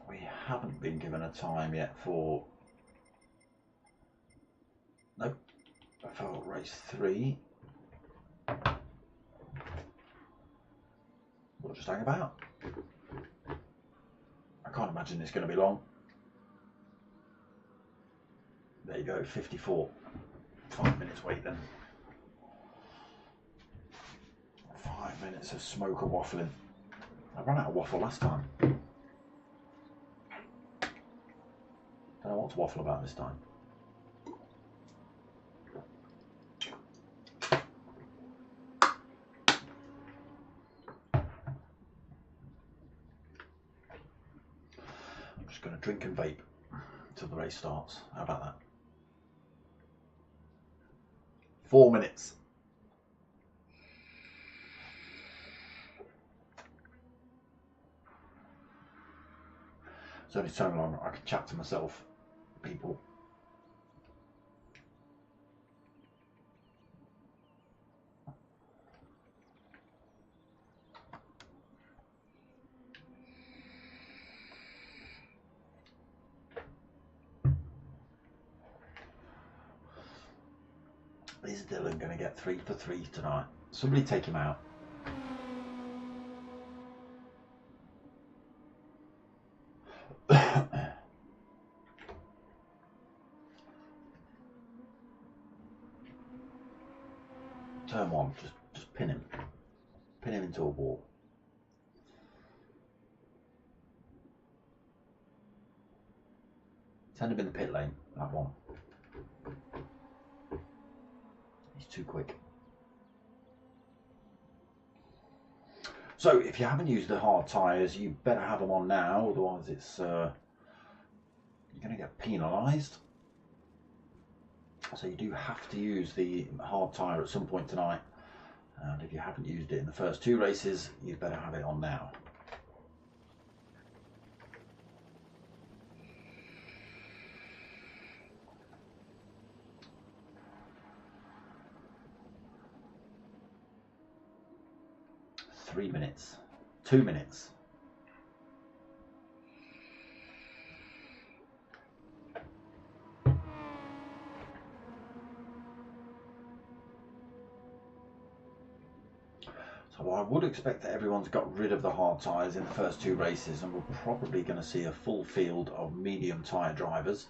We haven't been given a time yet for... Nope, for race 3. We'll just hang about. I can't imagine it's going to be long. There you go, 54. 5 minutes wait then. 5 minutes of smoker waffling. I ran out of waffle last time. Don't know what to waffle about this time. I'm just going to drink and vape until the race starts. How about that? 4 minutes. It's only so long I can chat to myself, people. Dylan going to get 3 for 3 tonight? Somebody take him out. Turn 1, just pin him. Pin him into a wall. Send him in the pit lane, that one. He's too quick. So if you haven't used the hard tyres, you better have them on now, otherwise it's you're going to get penalised. So you do have to use the hard tyre at some point tonight, and if you haven't used it in the first 2 races, you better have it on now. Three minutes, 2 minutes. So I would expect that everyone's got rid of the hard tyres in the first 2 races, and we're probably going to see a full field of medium tyre drivers.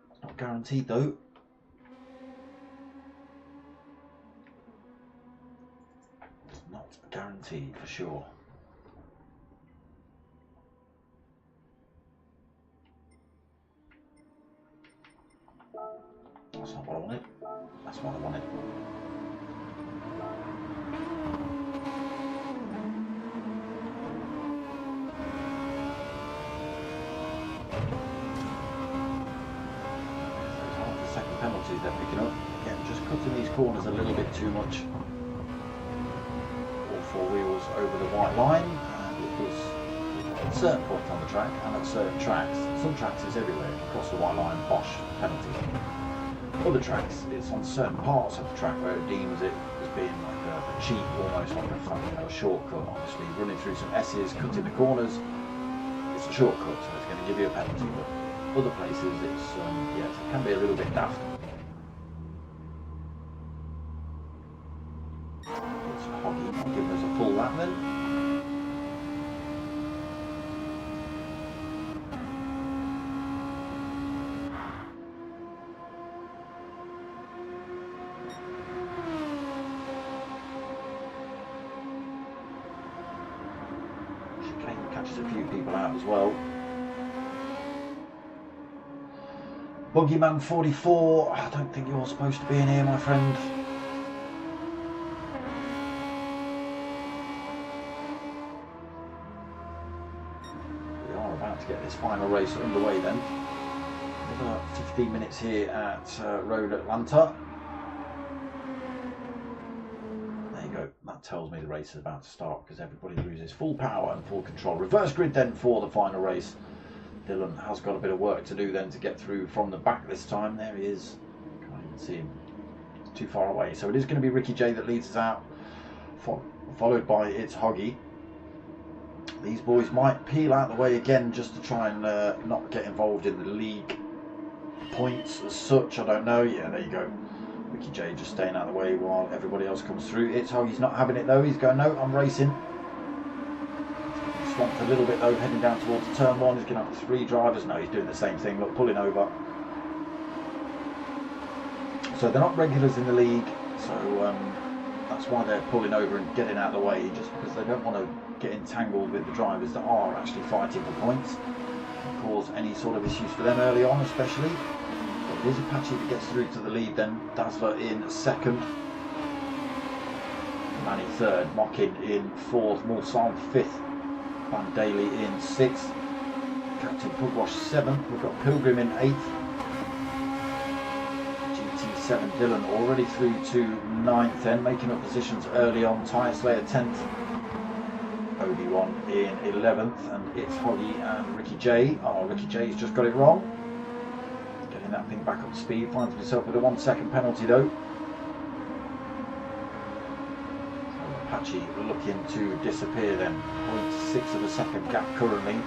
It's not guaranteed though. It's not guaranteed for sure. That's not what I wanted. That's what I wanted. Penalties they're picking up. Again, just cutting these corners a little bit too much. All 4 wheels over the white line, and it was at certain points on the track and at certain tracks. Some tracks it's everywhere, across the white line, bosh, penalty. Other tracks, it's on certain parts of the track where it deems it as being like a cheat, almost like a shortcut. Obviously, running through some S's, cutting the corners, it's a shortcut, so it's going to give you a penalty. But other places, it's yes, it can be a little bit daft. It's Hoggy not giving us a full lap then. Chicane catches a few people out as well. Boogeyman 44, I don't think you're supposed to be in here, my friend. We are about to get this final race underway then. Another 15 minutes here at Road Atlanta. There you go, that tells me the race is about to start because everybody loses full power and full control. Reverse grid then for the final race. Dylan has got a bit of work to do then to get through from the back this time. There he is. Can't even see him. It's too far away. So it is going to be Ricky J that leads us out, followed by it's Hoggy. These boys might peel out the way again just to try and not get involved in the league points as such. I don't know. Yeah, there you go. Ricky J just staying out of the way while everybody else comes through. It's Hoggy's not having it though. He's going, no, I'm racing. Swamped a little bit though, heading down towards turn 1. He's going to have 3 drivers. No, he's doing the same thing. Look, pulling over. So they're not regulars in the league, so that's why they're pulling over and getting out of the way, just because they don't want to get entangled with the drivers that are actually fighting for points and cause any sort of issues for them early on, especially. But it is Apache that gets through to the lead then. Dazzler in 2nd. Manny 3rd. Mockin in 4th. Mulsanne 5th. Van Daly in 6th, Captain Pugwash 7th, we've got Pilgrim in 8th, GT7 Dylan already through to 9th then, making up positions early on, Tyre Slayer 10th, Obi-Wan in 11th, and it's Hoggy and Ricky J. Oh, Ricky J's just got it wrong, getting that thing back up to speed, finds himself with a 1 second penalty though. Apache looking to disappear then, 0.6 of a second gap currently.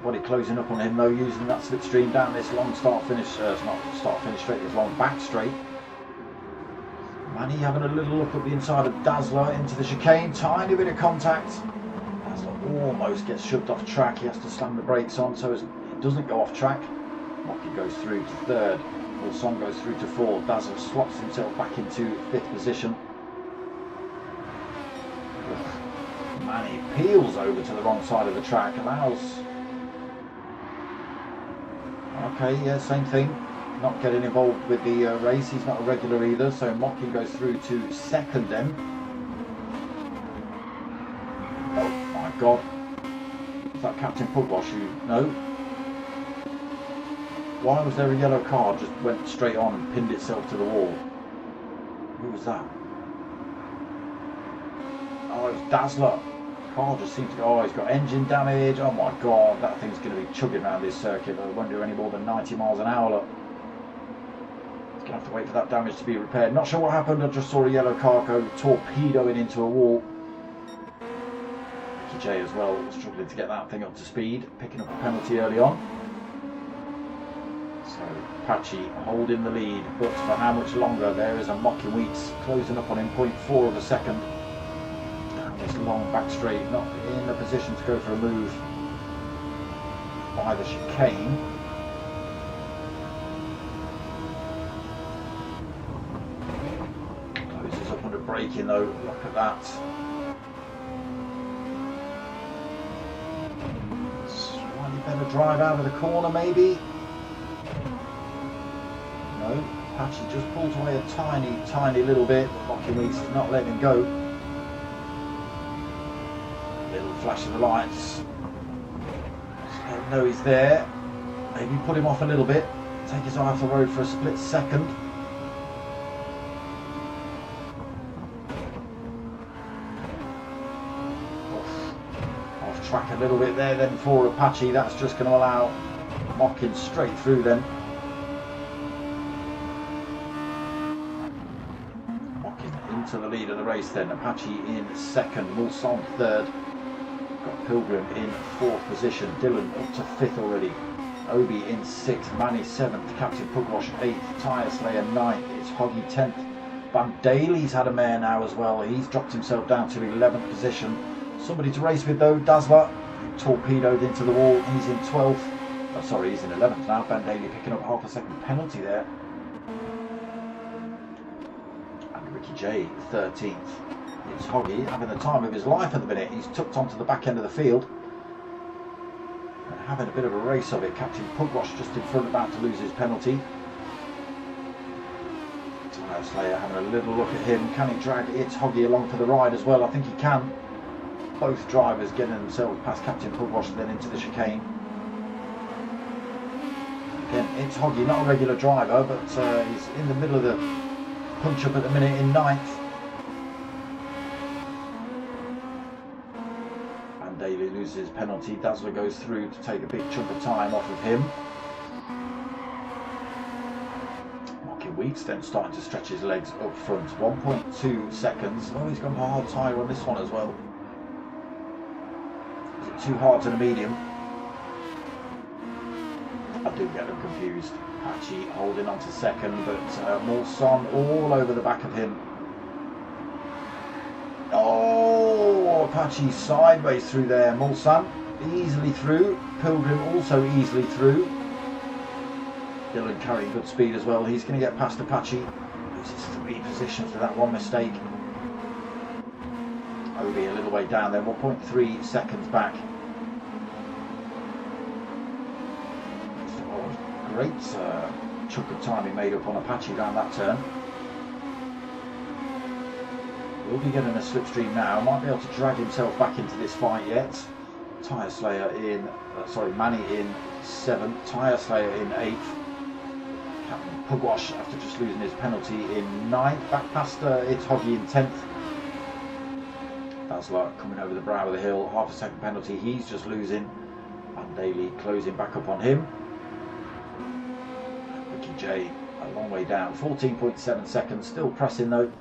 Everybody closing up on him though, using that slipstream down this long start-finish, it's not start-finish straight, this long back straight. Manny having a little look at the inside of Dazzler into the chicane, tiny bit of contact. Dazzler almost gets shoved off track, he has to slam the brakes on so it doesn't go off track. Mocky goes through to third, Wilson goes through to fourth, Dazzler slots himself back into fifth position. Manny peels over to the wrong side of the track, allows... Okay, yeah, same thing. Not getting involved with the race, he's not a regular either, so Mocky goes through to second then. Oh my god. Is that Captain Pugwash who... No. Why was there a yellow car just went straight on and pinned itself to the wall? Who was that? Oh, it was Dazzler. Car just seems to go, oh, he's got engine damage. Oh my god, that thing's going to be chugging around this circuit. It won't do any more than 90 miles an hour. He's going to have to wait for that damage to be repaired. Not sure what happened, I just saw a yellow car go torpedoing into a wall. Ricky J as well, struggling to get that thing up to speed, picking up a penalty early on. So Apache holding the lead, but for how much longer? There is a Mocky Weeks closing up on him, 0.4 of a second. This long back straight, not in a position to go for a move by the chicane. Closes up under braking though, look at that. Slightly better drive out of the corner maybe. No, Apache just pulls away a tiny little bit. Mocky Weeks is not letting him go. Flash of the lights, just let him know he's there, maybe put him off a little bit, take his eye off the road for a split second. Off track a little bit there then for Apache, that's just going to allow Mockin straight through then. Mockin into the lead of the race then, Apache in second, Mulson third. Got Pilgrim in fourth position, Dylan up to fifth already, Obi in sixth, Manny seventh, Captain Pugwash eighth, Tyre Slayer ninth, it's Hoggy 10th. Van Daly's had a mare now as well, he's dropped himself down to 11th position. Somebody to race with though, Dazzler, torpedoed into the wall, he's in 12th, oh, sorry, he's in 11th now. Van Daly picking up half a second penalty there. And Ricky J 13th. It's Hoggy having the time of his life at the minute. He's tucked onto the back end of the field and having a bit of a race of it. Captain Pugwash just in front, about to lose his penalty. Tyre Slayer having a little look at him. Can he drag It's Hoggy along for the ride as well? I think he can. Both drivers getting themselves past Captain Pugwash and then into the chicane. Again, It's Hoggy, not a regular driver, but he's in the middle of the punch up at the minute in 9th. Daly loses his penalty, Dazzler goes through to take a big chunk of time off of him. Mocky Weeks then starting to stretch his legs up front, 1.2 seconds. Oh, he's gone for a hard tyre on this one as well. Is it too hard to the medium? I do get them confused. Apache holding on to second, but Mulson all over the back of him. Oh, Apache sideways through there. Mulsan easily through. Pilgrim also easily through. Dylan carrying good speed as well. He's going to get past Apache. Loses 3 positions with that one mistake. Obi a little way down there. 1.3 seconds back. Oh, great chunk of time he made up on Apache down that turn. Will be getting a slipstream now, might be able to drag himself back into this fight yet. Tyre Slayer in, Manny in 7th, Tyre Slayer in 8th. Captain Pugwash, after just losing his penalty, in 9th, back past It's Hoggy in 10th. Dazzler coming over the brow of the hill, half a second penalty, he's just losing. Van Daly closing back up on him. Ricky J a long way down, 14.7 seconds, still pressing though.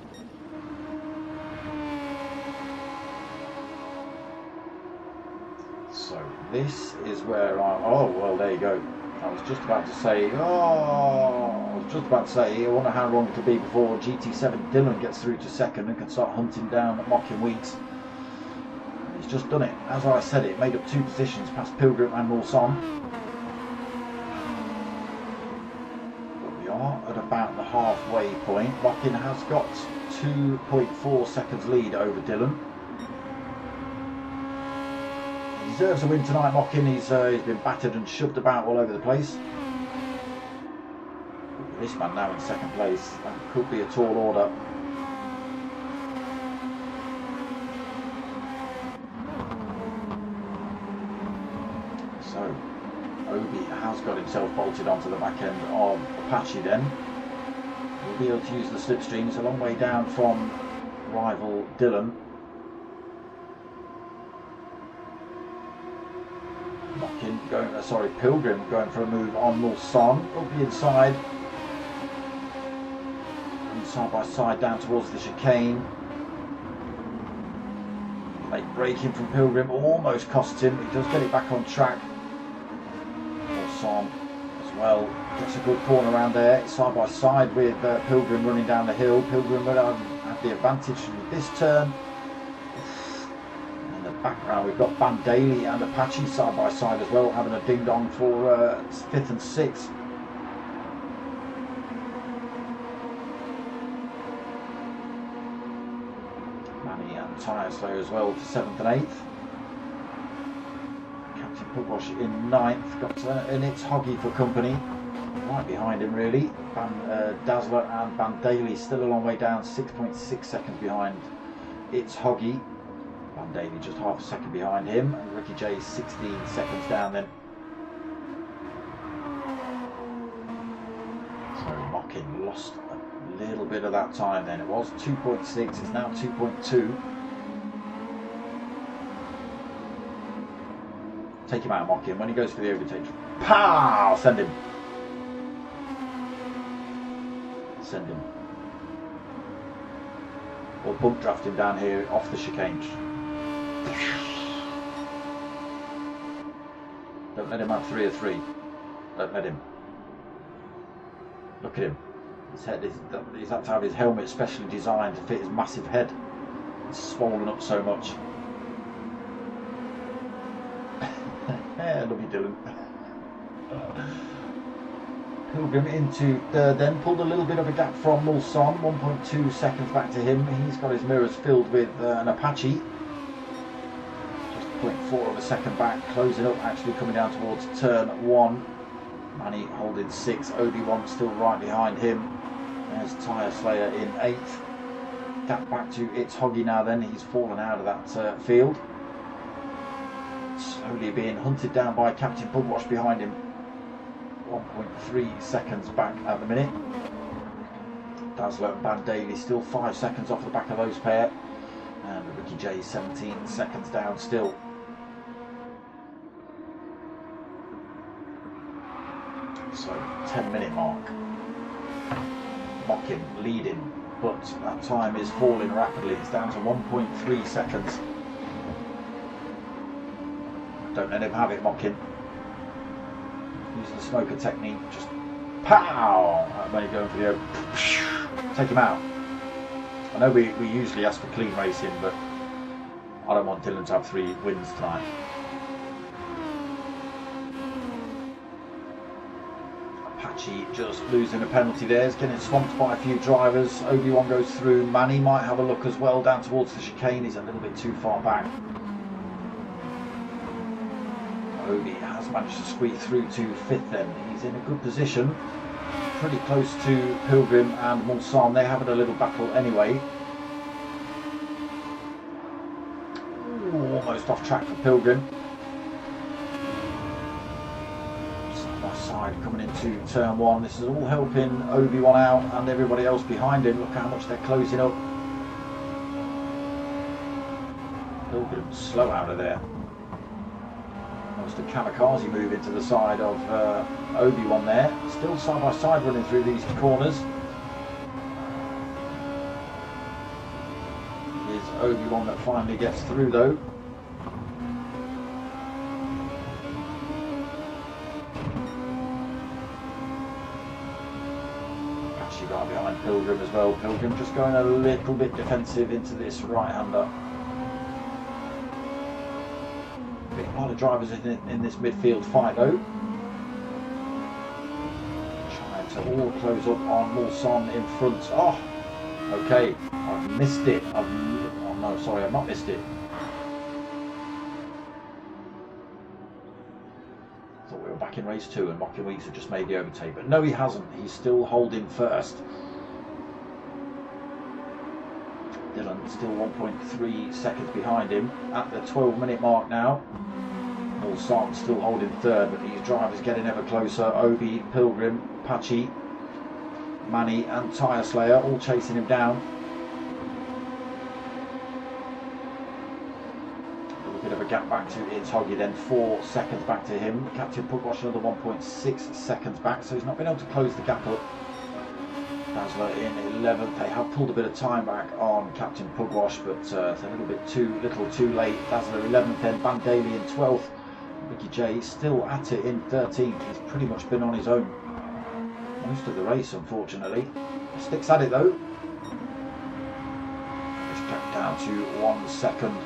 So this is where oh, well, there you go. I was just about to say, I wonder how long it'll be before GT7 Dylan gets through to second and can start hunting down Mocking Weeks. He's just done it. As I said, it made up 2 positions past Pilgrim and Mulsanne. But we are at about the halfway point. Mocking has got 2.4 seconds lead over Dylan. He deserves a win tonight, Mocking. He's been battered and shoved about all over the place. This man now in second place. That could be a tall order. So, Obi has got himself bolted onto the back end of Apache then. He'll be able to use the slipstream. It's a long way down from rival Dylan. Mocking going, Pilgrim going for a move on Mulsanne. Obi inside. And side by side down towards the chicane. Late braking from Pilgrim almost costs him. He does get it back on track. Mulsanne as well gets a good corner around there, side by side with Pilgrim running down the hill. Pilgrim will have the advantage from this turn. In the background we've got Bandali and Apache side by side as well, having a ding dong for 5th and 6th. Manny and Tyre Slayer as well for 7th and 8th. Pugwash in 9th, got and it's Hoggy for company, right behind him really. Dazzler and Bandali still a long way down, 6.6 seconds behind. It's Hoggy. Bandali just half a second behind him, and Ricky J 16 seconds down then. So Mocking lost a little bit of that time then. It was 2.6, it's now 2.2. Take him out, Mocking. When he goes for the overtake, pow! Send him. Send him. Or bump draft him down here off the chicane. Don't let him have 3 or 3. Don't let him. Look at him. His head he's had to have his helmet specially designed to fit his massive head. It's swollen up so much. Love you, Dylan. Pilgrim into third then, pulled a little bit of a gap from Mulsanne, 1.2 seconds back to him. He's got his mirrors filled with an Apache. Just 0.4 of a second back, closing up, actually coming down towards turn 1. Manny holding 6, Obi-Wan still right behind him. There's Tyre Slayer in 8th. Gap back to It's Hoggy now then, he's fallen out of that field. Slowly being hunted down by Captain Pugwash behind him. 1.3 seconds back at the minute. Dazzler and Bandali still 5 seconds off the back of those pair. And Ricky J 17 seconds down still. So 10-minute mark. Mocking leading, but that time is falling rapidly. It's down to 1.3 seconds. Don't let him have it, Mocking. Using the smoker technique, just pow! When you're going for the take him out. I know we usually ask for clean racing, but I don't want Dylan to have 3 wins tonight. Apache just losing a penalty there. He's getting swamped by a few drivers. Obi-Wan goes through. Manny might have a look as well down towards the chicane. He's a little bit too far back. Obi has managed to squeeze through to 5th then. He's in a good position. Pretty close to Pilgrim and Mulsanne. They're having a little battle anyway. Ooh, almost off track for Pilgrim. Side by side coming into turn 1. This is all helping Obi-Wan out and everybody else behind him. Look how much they're closing up. Pilgrim slow out of there. Almost a kamikaze move into the side of Obi-Wan there. Still side by side running through these corners. It is Obi-Wan that finally gets through though. Pilgrim as well. Pilgrim just going a little bit defensive into this right-hander. Big lot of drivers in this midfield fight though. Trying to all close up on Mulsanne in front. Oh, okay, I've missed it. Oh no, sorry, I've not missed it. Thought we were back in race 2 and Mockin Weeks have just made the overtake, but no, he hasn't. He's still holding first. Dylan still 1.3 seconds behind him at the 12-minute mark now. Mulsanne still holding third, but these drivers getting ever closer. Obi, Pilgrim, Pachi, Manny and Tyre Slayer all chasing him down. A little bit of a gap back to Hoggy, then 4 seconds back to him. Captain Pugwash another 1.6 seconds back, so he's not been able to close the gap up. Dazzler in 11th. They have pulled a bit of time back on Captain Pugwash, but it's a little bit too late. Dazzler 11th, then Van Daly in 12th. Ricky J still at it in 13th. He's pretty much been on his own most of the race, unfortunately. Sticks at it though. It's kept down to 1 second.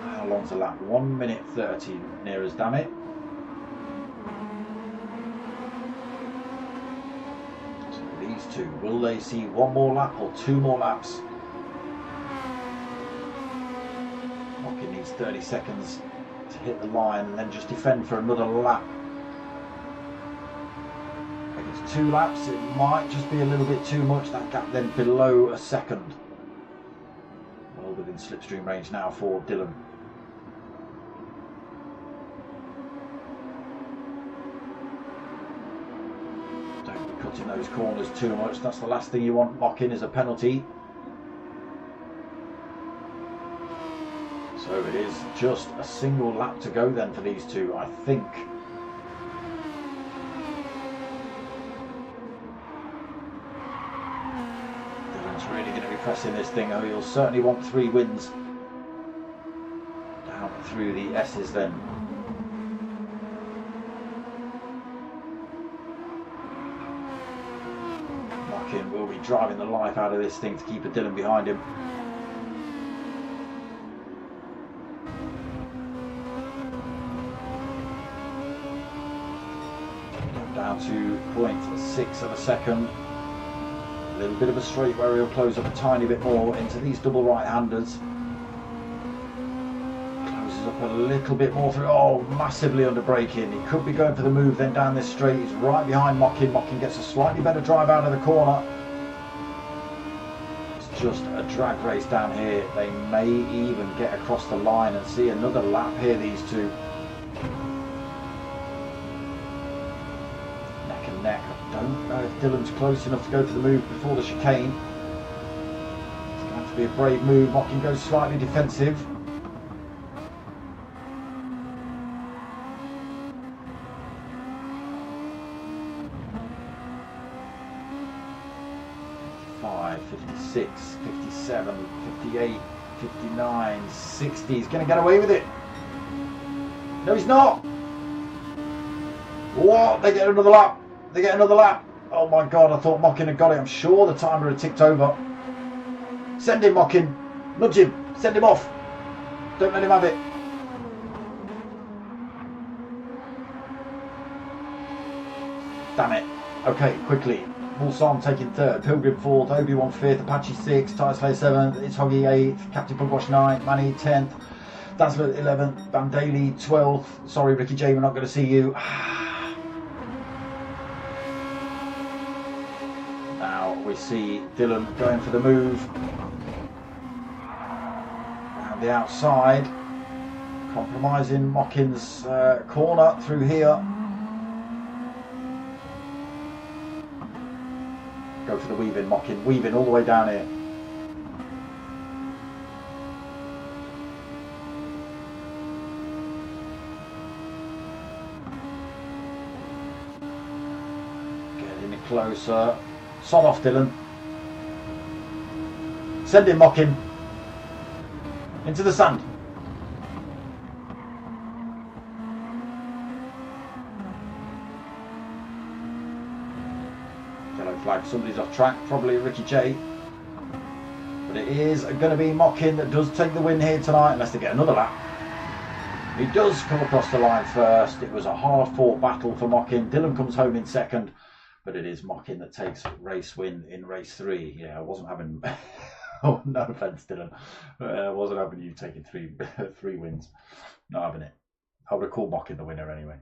How long's the lap? 1 minute 30 near us, damn it. These two, will they see 1 more lap or 2 more laps? Mockin needs 30 seconds to hit the line and then just defend for another lap. If it's 2 laps, it might just be a little bit too much. That gap then below a second. Well within slipstream range now for Dylan. In those corners too much. That's the last thing you want. Mockin is a penalty. So it is just a single lap to go then for these two, I think. Dylan's really going to be pressing this thing. Oh, he'll certainly want 3 wins. Down through the S's then. Will be driving the life out of this thing to keep a Dylan behind him. Down to 0.6 of a second. A little bit of a straight where he'll close up a tiny bit more into these double right-handers. Closes up a little bit more through. Oh, massively under braking. He could be going for the move then down this straight. He's right behind Mockin. Mockin gets a slightly better drive out of the corner. It's just a drag race down here. They may even get across the line and see another lap here, these two. Neck and neck. I don't know if Dylan's close enough to go for the move before the chicane. It's going to have to be a brave move. Mockin goes slightly defensive. 56, 57, 58, 59, 60. He's going to get away with it. No, he's not. What? They get another lap. They get another lap. Oh my God, I thought Mockin had got it. I'm sure the timer had ticked over. Send him, Mockin. Nudge him. Send him off. Don't let him have it. Damn it. Okay, quickly. Mulsanne taking 3rd, Pilgrim 4th, Obi-Wan 5th, Apache 6th, Tyre Slayer 7th, It's Hoggy 8th, Captain Pugwash 9th, Manny 10th, Dazzler 11th, Van Daly 12th. Sorry, Ricky J, we're not going to see you. Now we see Dylan going for the move. Around the outside, compromising Mockin's corner through here. Go for the weave-in, Mockin. Weave-in all the way down here. Getting it closer. Sod off, Dylan. Send him, Mockin. Into the sand. Yellow flag. Somebody's off track, probably Ricky J. But it is going to be Mockin that does take the win here tonight, unless they get another lap. He does come across the line first. It was a hard-fought battle for Mockin. Dylan comes home in second, but it is Mockin that takes race win in race 3. Yeah, I wasn't having... oh, no offence, Dylan. I wasn't having you taking three wins. Not having it. I would have called Mockin the winner anyway.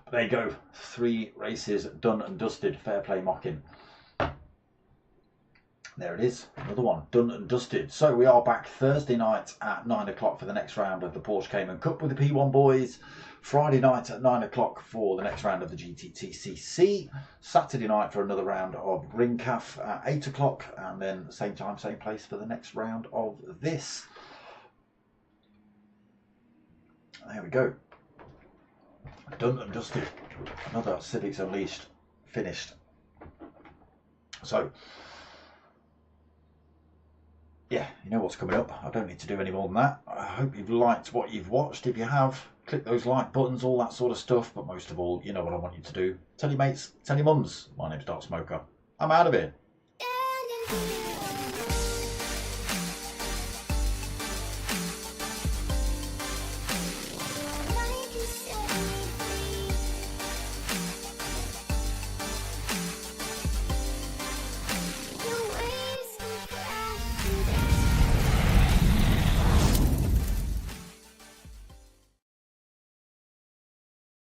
But there you go. 3 races done and dusted. Fair play, Mockin. There it is, another one done and dusted. So we are back Thursday night at 9 o'clock for the next round of the Porsche Cayman Cup with the P1 boys. Friday night at 9 o'clock for the next round of the GTTCC. Saturday night for another round of Ringcaf at 8 o'clock, and then same time, same place for the next round of this. There we go. Done and dusted. Another Civics Unleashed finished. So, yeah, you know what's coming up. I don't need to do any more than that. I hope you've liked what you've watched. If you have, click those like buttons, all that sort of stuff. But most of all, you know what I want you to do. Tell your mates, tell your mums. My name's Dark Smoker. I'm out of here.